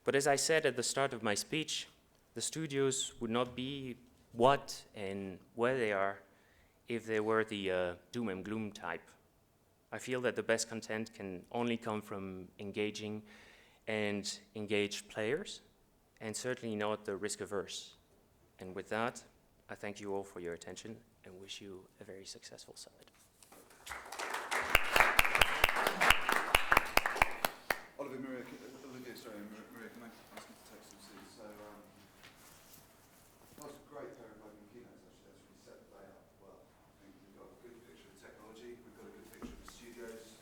But as I said at the start of my speech, the studios would not be what and where they are if they were the doom and gloom type. I feel that the best content can only come from engaging and engaged players, and certainly not the risk-averse. And with that, I thank you all for your attention and wish you a very successful summit. Maria, can I ask you to take some seats? So, that was a great pair of opening keynotes, actually. That's really set the day up well. I think we've got a good picture of technology, we've got a good picture of the studios.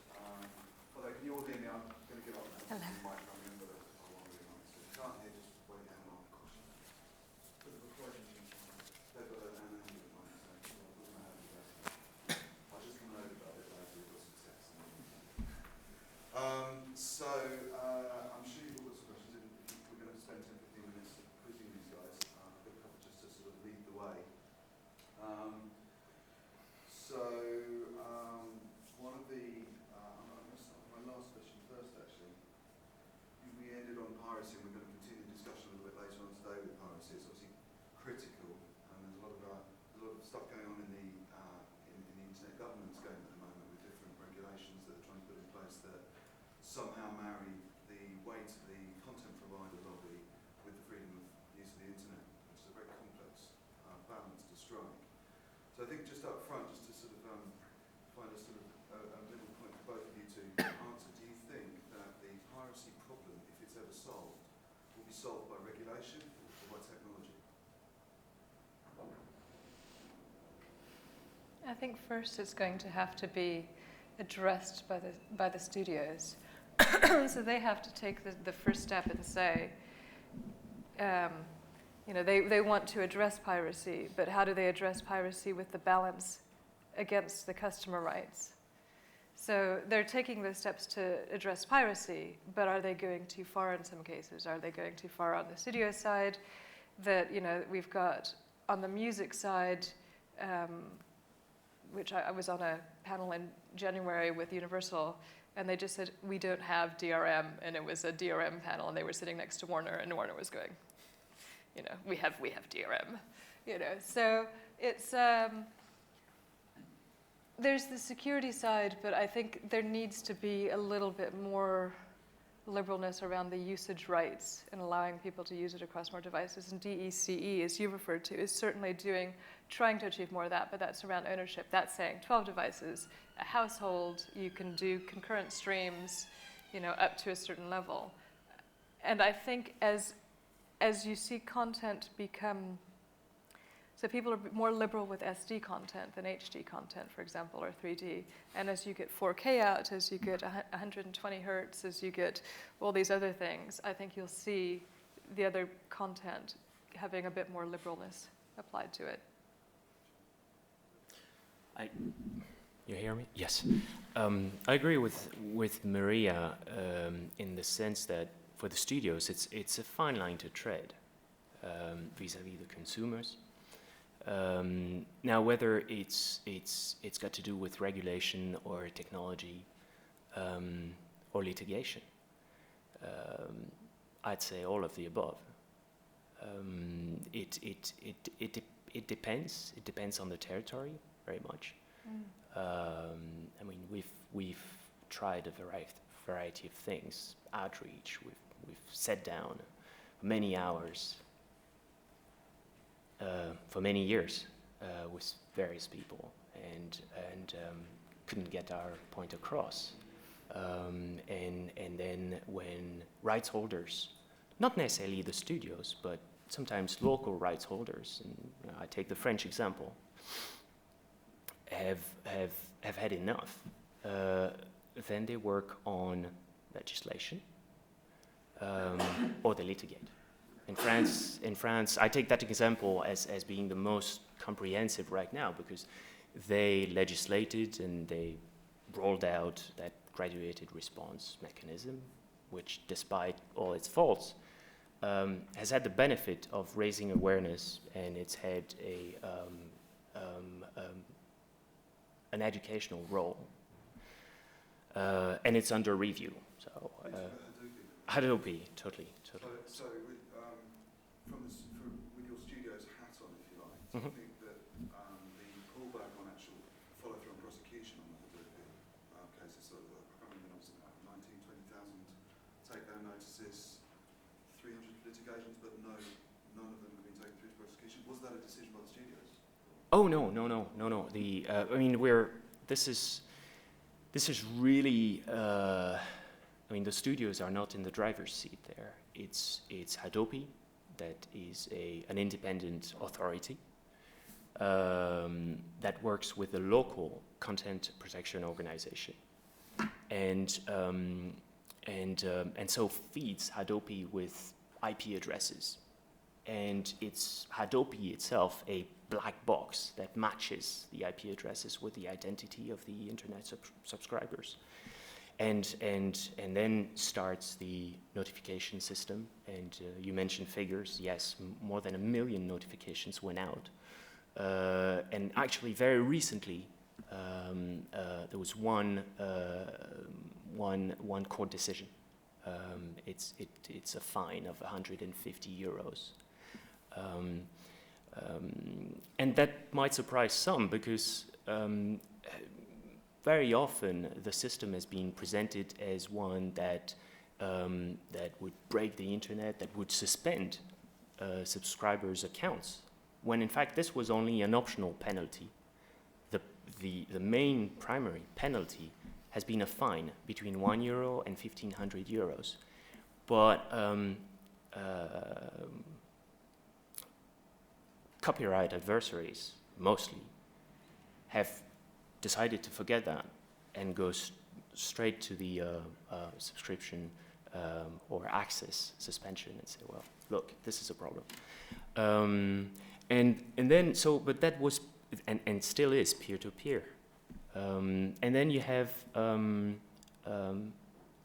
Although, can you all hear me? I'm going to give up now. Hello. The mic, I remember that I want to be honest. If you can't hear, just wait down and ask questions. Put the recording in. They've got an angle in mind, so it doesn't matter who does it. I'll just come over about it later, we've got some text. I'm sure you've all got some questions. We're going to spend 10-15 minutes quizzing these guys. I've got a couple just to sort of lead the way. One of the, I'm going to start with my last question first, actually. We ended on piracy, and we're going to continue the discussion a little bit later on today with piracy. It's obviously critical, and there's a lot of stuff going on in the internet governance game at the moment with different regulations that they're trying to put in place that somehow marry the weight of the content provider lobby with the freedom of use of the internet, which is a very complex balance to strike. So I think just up front, just to sort of find a sort of a middle point for both of you to answer, do you think that the piracy problem, if it's ever solved, will be solved by regulation or by technology? I think first it's going to have to be addressed by the studios. So they have to take the first step and say, they want to address piracy, but how do they address piracy with the balance against the customer rights? So they're taking those steps to address piracy, but are they going too far in some cases? Are they going too far on the studio side? That, we've got on the music side, which I was on a panel in January with Universal, And they just said, we don't have DRM, and it was a DRM panel, and they were sitting next to Warner, and Warner was going, you know, we have DRM, you know. So it's, there's the security side, but I think there needs to be a little bit more liberalness around the usage rights and allowing people to use it across more devices. And DECE, as you referred to, is certainly trying to achieve more of that, but that's around ownership. That's saying 12 devices, a household, you can do concurrent streams, you know, up to a certain level. And I think as you see content become, so people are more liberal with SD content than HD content, for example, or 3D. And as you get 4K out, as you get 120 hertz, as you get all these other things, I think you'll see the other content having a bit more liberalness applied to it. You hear me? Yes. I agree with Maria in the sense that for the studios, it's a fine line to tread vis-à-vis the consumers. Now, whether it's got to do with regulation or technology or litigation, I'd say all of the above. It depends. It depends on the territory very much. I mean, we've tried a variety of things. Outreach. We've sat down many hours. For many years with various people and couldn't get our point across. And then when rights holders, not necessarily the studios, but sometimes local rights holders, and I take the French example, have had enough, then they work on legislation or they litigate. In France, I take that example as being the most comprehensive right now because they legislated and they rolled out that graduated response mechanism, which, despite all its faults, has had the benefit of raising awareness, and it's had an educational role, and it's under review. So, Hadopi, totally. So with your studio's hat on, if you like, do you think that the pullback on actual follow-through and prosecution on the Hadopi cases, sort of, I can't remember the numbers, 19, 20,000 take-down notices, 300 litigations, but none of them have been taken through to prosecution. Was that a decision by the studios? Oh no. I mean, this is really. I mean, the studios are not in the driver's seat there. It's Hadopi that is an independent authority that works with the local content protection organization, and so feeds Hadopi with IP addresses, and it's Hadopi itself a black box that matches the IP addresses with the identity of the internet subscribers. And then starts the notification system. And you mentioned figures. Yes, more than 1 million notifications went out. And actually, very recently, there was one court decision. It's a fine of 150 euros. And that might surprise some because very often the system has been presented as one that would break the internet, that would suspend subscribers' accounts, when in fact this was only an optional penalty. The main primary penalty has been a fine between €1 and 1,500 euros. But copyright adversaries, mostly, have decided to forget that and go straight to the subscription or access suspension and say, well, look, this is a problem. And then, but that was, and still is, peer-to-peer. And then you have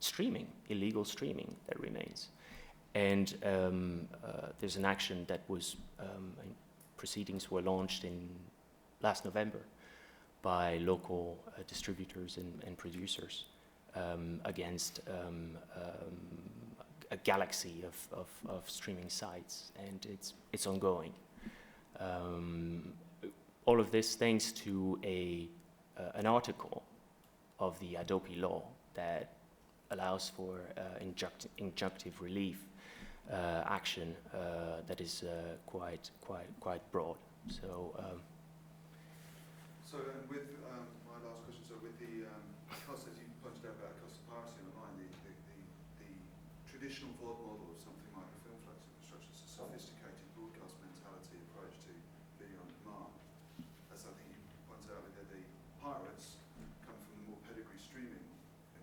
streaming, illegal streaming that remains. And there's an action that was, proceedings were launched in last November by local distributors and producers against a galaxy of streaming sites, and it's ongoing. All of this thanks to an article of the Adobe law that allows for injunctive relief action that is quite broad. So. So with my last question, so with the cost, as you pointed out about cost of piracy online, the traditional VOD model of something like a film flex infrastructure is a sophisticated broadcast mentality approach to video on demand. As I think you pointed out, the pirates come from the more pedigree streaming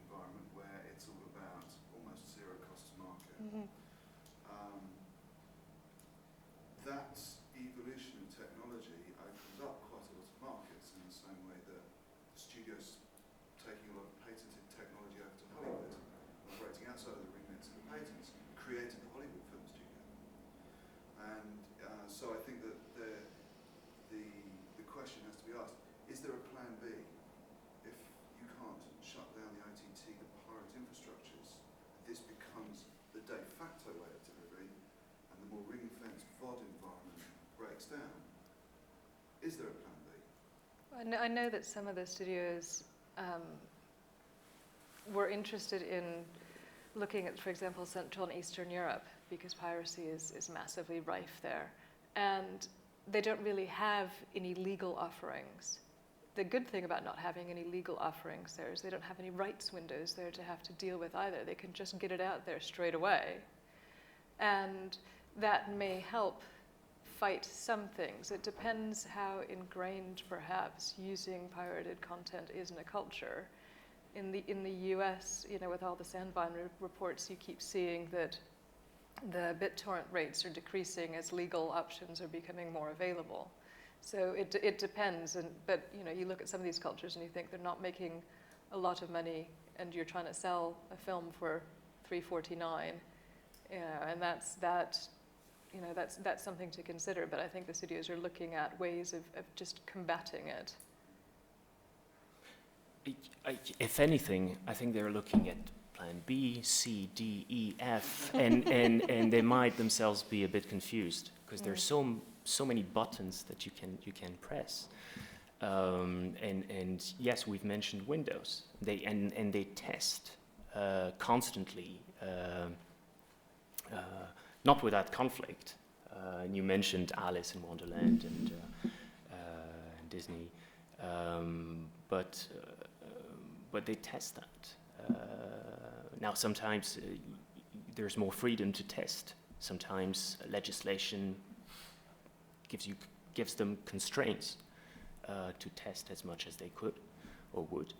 environment where it's all about almost zero cost to market. Mm-hmm. That evolution of technology opens up quite a lot of markets in the same way that the studios taking a lot of patented technology over to Hollywood, operating outside of the remit of the patents, created the Hollywood film studio. And so I think that the question has to be asked, is there a plan B if you can't shut down the OTT, the pirate infrastructures, this becomes the de facto way of delivery, and the more ring-fenced VOD environment breaks down? Is there a plan B? I know that some of the studios were interested in looking at, for example, Central and Eastern Europe, because piracy is massively rife there. And they don't really have any legal offerings. The good thing about not having any legal offerings there is they don't have any rights windows there to have to deal with either. They can just get it out there straight away. And that may help fight some things. It depends how ingrained, perhaps, using pirated content is in a culture. In the US, with all the Sandvine reports, you keep seeing that the BitTorrent rates are decreasing as legal options are becoming more available. So it depends. But you look at some of these cultures and you think they're not making a lot of money, and you're trying to sell a film for $3.49, and that's something to consider. But I think the studios are looking at ways of just combating it. If anything, I think they're looking at plan B, C, D, E, F, and they might themselves be a bit confused because there's so many buttons that you can press. And yes, we've mentioned Windows. They test constantly, not without conflict. And you mentioned Alice in Wonderland and Disney, but they test that. Now, sometimes there's more freedom to test. Sometimes legislation gives them constraints to test as much as they could or would,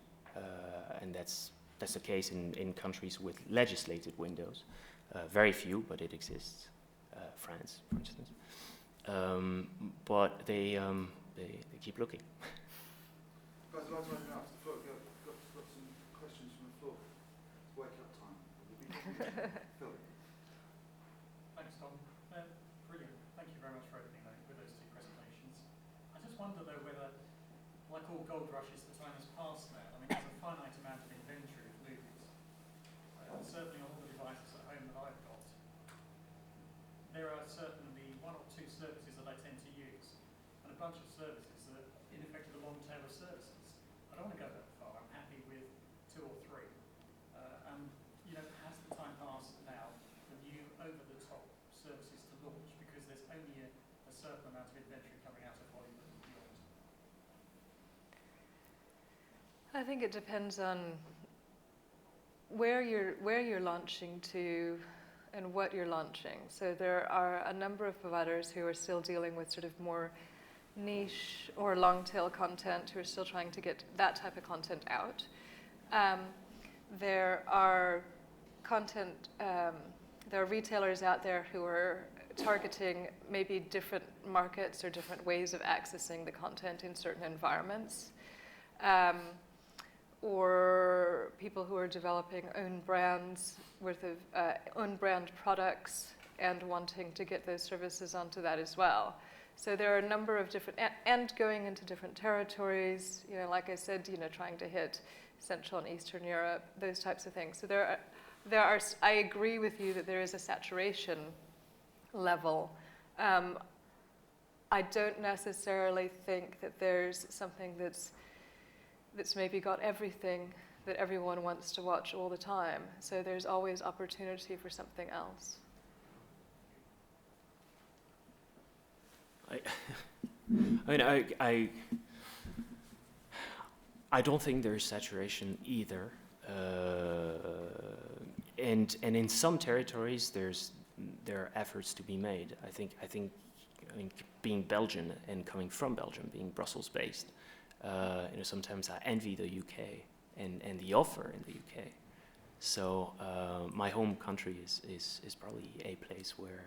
and that's the case in countries with legislated windows. Very few, but it exists. France, for instance. But they keep looking. Guys, I'd like to open up to the floor. Got some questions from the floor. It's wake up time. Phil. Thanks, Tom. Brilliant. Thank you very much for opening with those two presentations. I just wonder, though, whether, like all gold rushes, the time has passed now. I mean, there's a finite amount of inventory of movies. Certainly on all the devices at home that I've got, there are certainly one or two services that I tend to use, and a bunch of services that, in effect, are the long tail of services. I don't want to go that far. I'm happy with 2 or 3. And, has the time passed now for new over-the-top services to launch, because there's only a certain amount of inventory coming out of Hollywood and beyond? I think it depends on where you're launching to and what you're launching. So there are a number of providers who are still dealing with sort of more niche or long tail content, who are still trying to get that type of content out. There are there are retailers out there who are targeting maybe different markets or different ways of accessing the content in certain environments. Or people who are developing own brands own brand products and wanting to get those services onto that as well. So there are a number of different, and going into different territories, you know, like I said, you know, trying to hit Central and Eastern Europe, those types of things. So there are, I agree with you that there is a saturation level. I don't necessarily think that there's something that's maybe got everything that everyone wants to watch all the time. So there's always opportunity for something else. I don't think there's saturation either, and in some territories there are efforts to be made. I think being Belgian and coming from Belgium, being Brussels based, sometimes I envy the UK and the offer in the UK. So my home country is probably a place where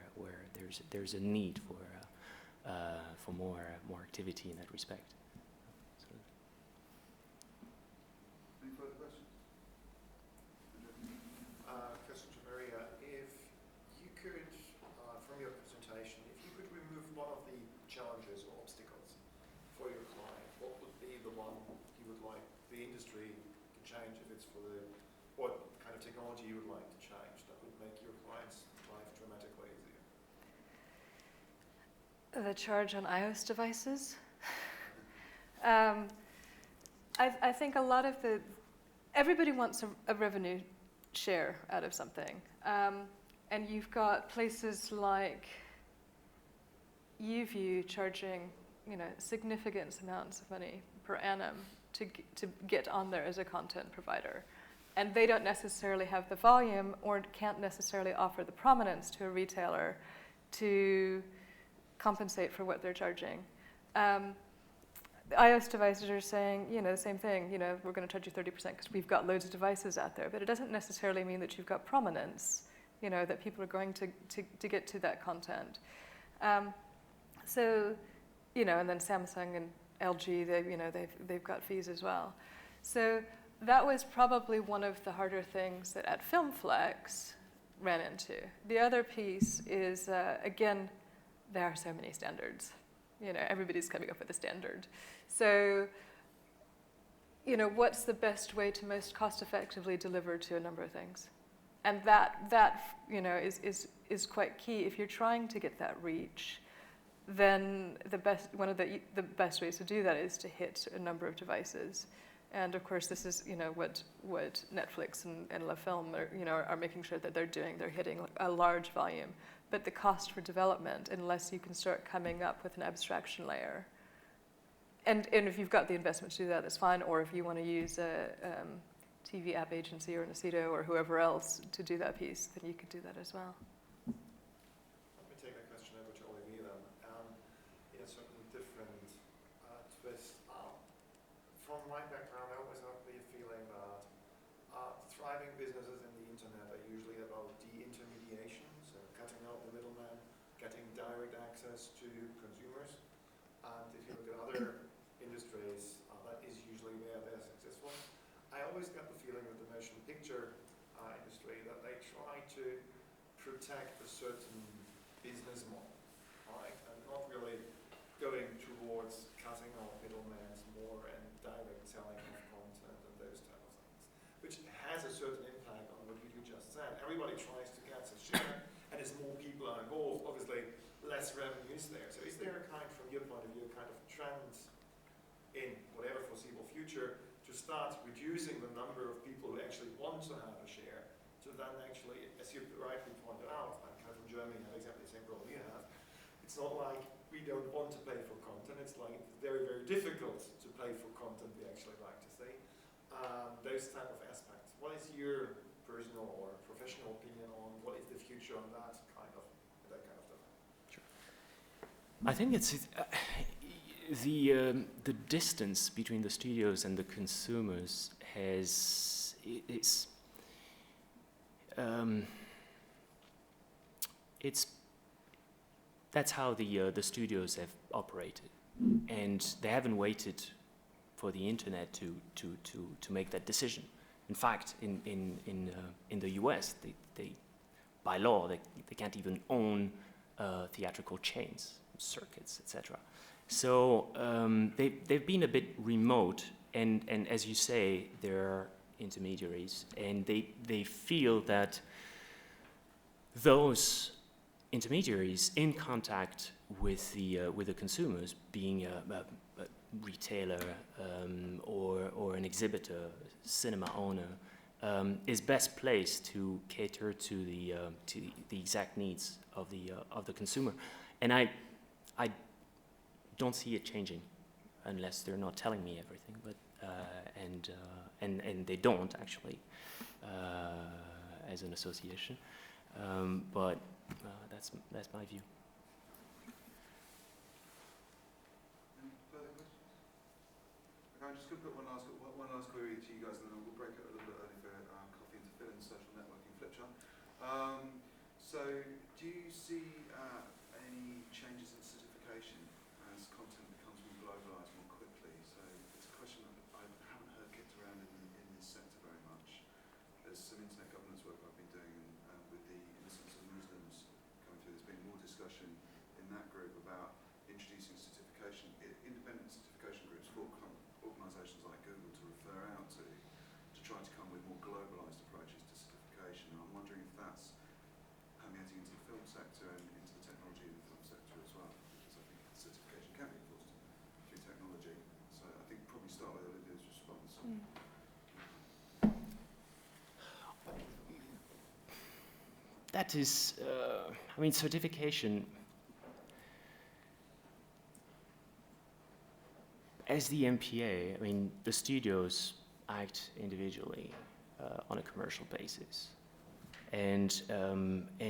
there's a need for more activity in that respect. So. Any further questions? Question to Maria. If you could, from your presentation, if you could remove one of the challenges or obstacles for your client, what would be the one you would like the industry to change? If it's for what kind of technology you would like to change that would make your client's life dramatically easier? The charge on iOS devices. I think a lot of everybody wants a revenue share out of something. And you've got places like YouView charging, significant amounts of money per annum to get on there as a content provider. And they don't necessarily have the volume or can't necessarily offer the prominence to a retailer to compensate for what they're charging. The iOS devices are saying, the same thing, we're going to charge you 30% because we've got loads of devices out there, but it doesn't necessarily mean that you've got prominence, that people are going to get to that content. So, and then Samsung and LG, they've got fees as well. So that was probably one of the harder things that at FilmFlex ran into. The other piece is, again, there are so many standards. Everybody's coming up with a standard. So, what's the best way to most cost effectively deliver to a number of things? And that is quite key. If you're trying to get that reach, then one of the best ways to do that is to hit a number of devices. And of course, this is what Netflix and La Film are making sure that they're doing. They're hitting a large volume. But the cost for development, unless you can start coming up with an abstraction layer, and if you've got the investment to do that, that's fine. Or if you want to use a TV app agency or an Aceto or whoever else to do that piece, then you could do that as well. Let me take that question over to Olivier then. In a certain different twist. From my background, I always have the feeling that thriving businesses in the internet are usually about de-intermediation, so cutting out the middleman, getting direct access to consumers. And if you look at other industries, that is usually where they're successful. I always get the feeling with the motion picture industry that they try to protect a certain business model, right? And not really going towards cutting out middlemen more and direct selling of content and those type of things, which has a certain impact on what you just said. Everybody tries to get a share, and as more people are involved, obviously less revenue is there. So is there a kind, from your point of view, a kind of trend in whatever foreseeable future to start reducing the number of people who actually want to have a share, to then actually, as you rightly pointed out, and kind of from Germany have exactly the same problem you have, it's not like we don't want to pay for content, it's like it's very, very difficult to pay for content we actually like to see. Those type of aspects. What is your personal or professional opinion on what is the future on that kind of stuff? Sure. I think it's the distance between the studios and the consumers that's how the studios have operated, and they haven't waited for the internet to make that decision. In fact, in the US, they by law they can't even own theatrical chains. circuits, etc. So they've been a bit remote, and as you say, they're intermediaries, and they feel that those intermediaries in contact with the consumers, being a retailer or an exhibitor, cinema owner, is best placed to cater to the exact needs of the consumer, and I don't see it changing unless they're not telling me everything, but and they don't actually as an association, but that's my view. Any further questions? Okay, I'm just going to put one last query to you guys, and then we'll break it a little bit early for coffee and to fill in the social networking flip chart. So, do you see any changes in certification as content becomes more globalised more quickly? So, it's a question that I haven't heard kicked around in this sector very much. There's some internet governance work I've been doing with the innocence of Muslims coming through. There's been more discussion in that group about introducing certification, independent certification groups for organisations like Google to refer out to try to come with more globalised approaches to certification. And I'm wondering if that's permeating into the film sector and into the technology in the film sector as well, because I think certification can be enforced through technology. So I think probably start with Olivia's response. That is, I mean, certification, as the MPA, I mean, the studios act individually on a commercial basis. And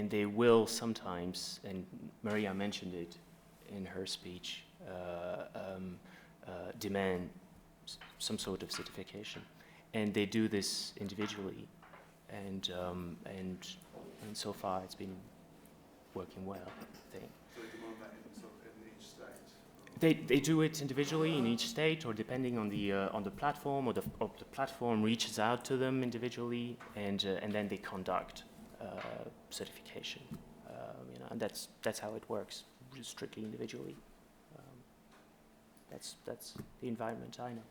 they will sometimes, and Maria mentioned it in her speech, demand some sort of certification. And they do this individually. And so far it's been working well, I think. So they demand that in each state? They do it individually in each state, or depending on the platform, or the platform reaches out to them individually, and then they conduct certification. And that's how it works, strictly individually. That's the environment I know.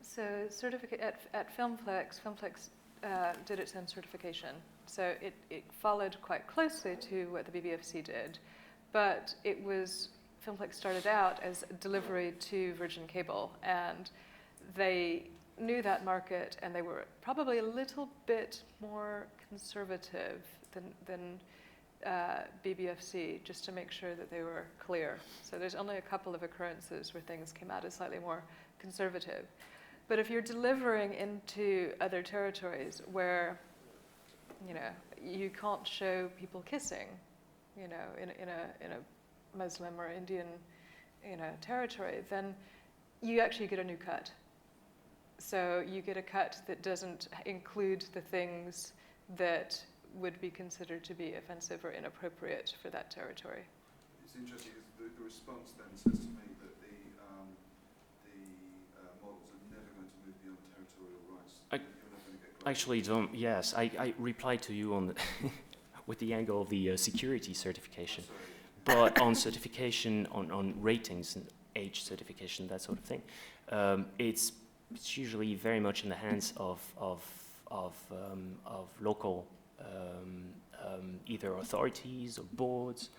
So certificate at Filmplex did its own certification. So it followed quite closely to what the BBFC did, but Filmplex started out as delivery to Virgin Cable, and they knew that market, and they were probably a little bit more conservative than BBFC, just to make sure that they were clear. So there's only a couple of occurrences where things came out as slightly more conservative. But if you're delivering into other territories where, you can't show people kissing, in a Muslim or Indian, territory, then you actually get a new cut. So you get a cut that doesn't include the things that would be considered to be offensive or inappropriate for that territory. It's interesting because the response then says to me that the models are never going to move beyond territorial rights. You're never going to get Actually, don't. Yes, I replied to you on with the angle of the security certification, but on certification, on ratings and age certification, that sort of thing, it's usually very much in the hands of local either authorities or boards,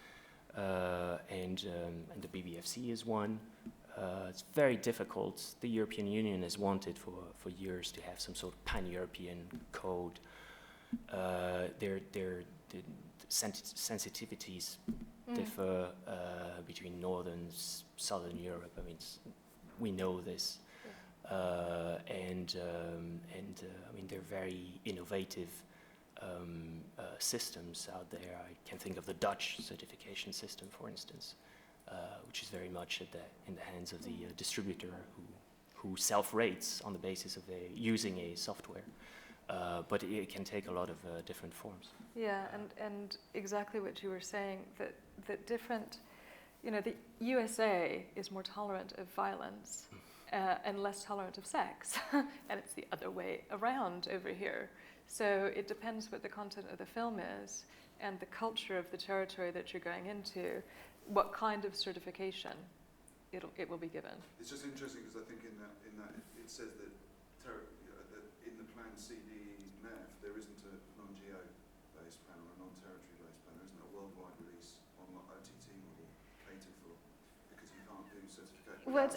and the BBFC is one. It's very difficult. The European Union has wanted for years to have some sort of pan-European code. Their sensitivities differ between northern, southern Europe. I mean, we know this, and I mean, they're very innovative systems out there. I can think of the Dutch certification system, for instance, which is very much in the hands of the distributor who self-rates on the basis of using a software. But it can take a lot of different forms. Yeah, and exactly what you were saying, that different, the USA is more tolerant of violence and less tolerant of sex, and it's the other way around over here. So it depends what the content of the film is and the culture of the territory that you're going into what kind of certification it will be given. It's just interesting because I think in that it says that, that in the planned CDE NAV there isn't a non-geo-based plan or a non-territory-based plan. There isn't a worldwide release on OTT model catered for, because you can't do certification. Well,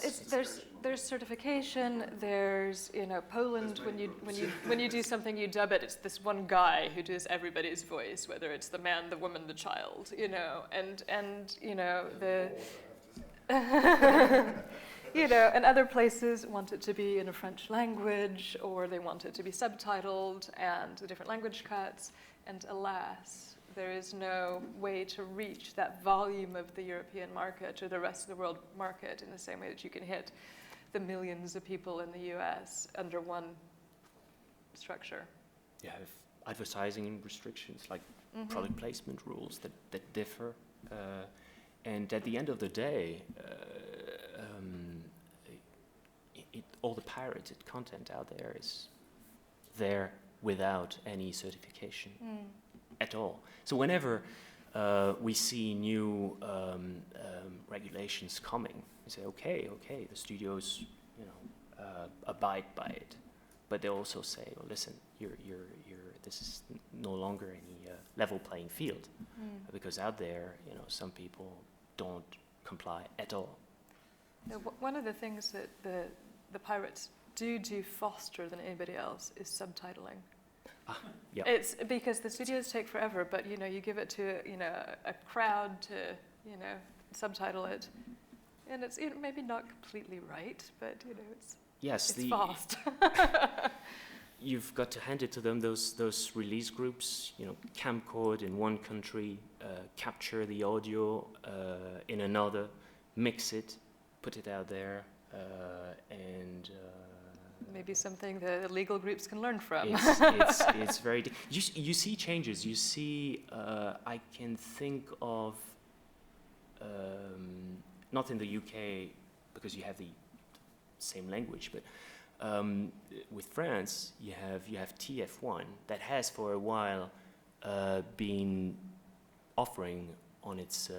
there's certification. There's Poland, when you do something, you dub it. It's this one guy who does everybody's voice, whether it's the man, the woman, the child, and the and other places want it to be in a French language, or they want it to be subtitled and the different language cuts. And alas, there is no way to reach that volume of the European market or the rest of the world market in the same way that you can hit the millions of people in the US under one structure. You have advertising restrictions, like product placement rules that differ. And at the end of the day, all the pirated content out there is there without any certification at all. So whenever we see new regulations coming, we say, okay, the studios, abide by it, but they also say, well, listen, this is no longer any level playing field, because out there, some people don't comply at all. Now, one of the things that the pirates do faster than anybody else is subtitling. Yeah. It's because the studios take forever, but you give it to a crowd to subtitle it, and it's maybe not completely right, but it's fast. You've got to hand it to them. Those release groups, camcord in one country, capture the audio in another, mix it, put it out there, and. Maybe something the legal groups can learn from. It's very. You see changes. You see. I can think of. Not in the UK because you have the same language, but with France you have TF1 that has for a while been offering on its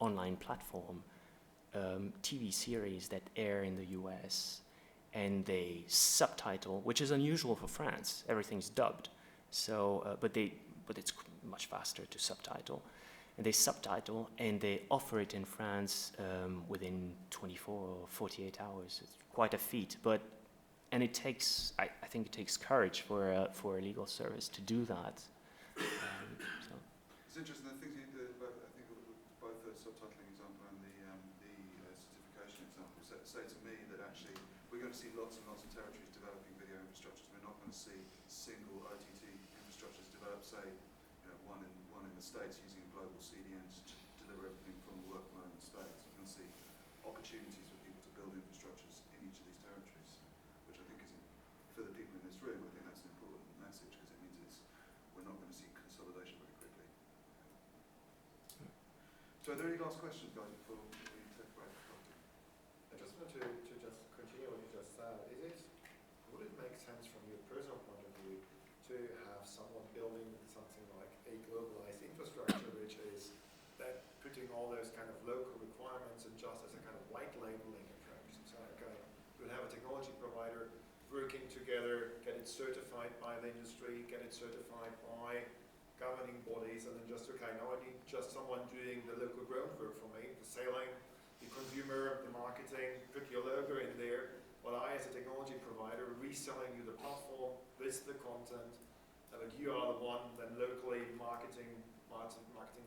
online platform TV series that air in the US. And they subtitle, which is unusual for France. Everything's dubbed, so but it's much faster to subtitle. And they subtitle and they offer it in France within 24 or 48 hours. It's quite a feat, and it takes. I think it takes courage for a legal service to do that. So. It's interesting. I think both the subtitling example and the certification example say to me that actually. We're going to see lots and lots of territories developing video infrastructures. We're not going to see single OTT infrastructures develop, say, one in the States using global CDNs to deliver everything from the workflow in the States. We're going to see opportunities for people to build infrastructures in each of these territories, which I think is, for the people in this room, I think that's an important message because it means we're not going to see consolidation very quickly. So are there any last questions, guys, before we take a break? I just want to just continue what you just said. Would it make sense from your personal point of view to have someone building something like a globalized infrastructure, which is that putting all those kind of local requirements and just as a kind of white labeling approach? So, okay, we'll have a technology provider working together, get it certified by the industry, get it certified by governing bodies, and then just, okay, now I need just someone doing the local groundwork for me, the sailing, the consumer, the marketing, put your logo in there, while I, as a technology provider, reselling you the platform with the content, but you are the one then locally marketing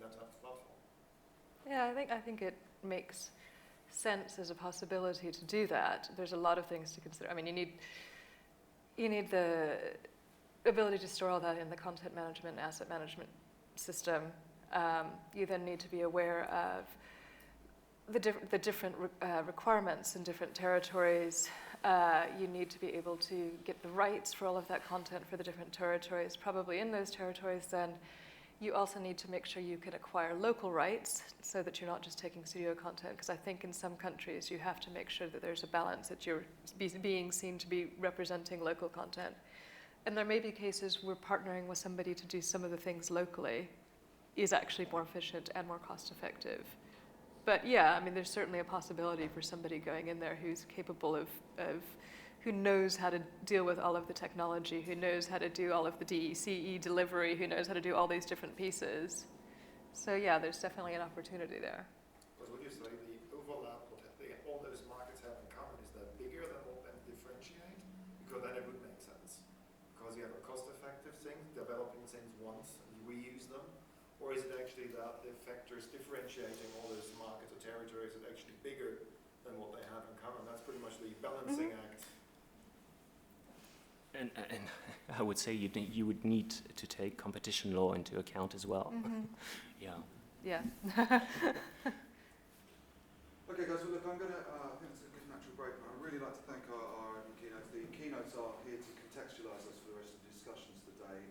that type of platform. Yeah, I think it makes sense as a possibility to do that. There's a lot of things to consider. I mean, you need the ability to store all that in the content management and asset management system. You then need to be aware of the different requirements in different territories. You need to be able to get the rights for all of that content for the different territories. Probably in those territories, then you also need to make sure you can acquire local rights so that you're not just taking studio content, because I think in some countries you have to make sure that there's a balance, that you're being seen to be representing local content. And there may be cases where partnering with somebody to do some of the things locally is actually more efficient and more cost effective But yeah, I mean, there's certainly a possibility for somebody going in there who's capable of who knows how to deal with all of the technology, who knows how to do all of the DECE delivery, who knows how to do all these different pieces. So yeah, there's definitely an opportunity there. But would you say the overlap, what all those markets have in common, is that bigger than what them differentiate? Because then it would make sense. Because you have a cost-effective thing, developing things once, and you reuse them. Or is it actually that the factors differentiating all those markets or territories is actually bigger than what they have in common? That's pretty much the balancing act. And I would say you would need to take competition law into account as well. Yeah. Yeah. Okay, guys, well, look, I'm going to, I think it's a good natural break, but I'd really like to thank our keynotes. The keynotes are here to contextualise us for the rest of the discussions today.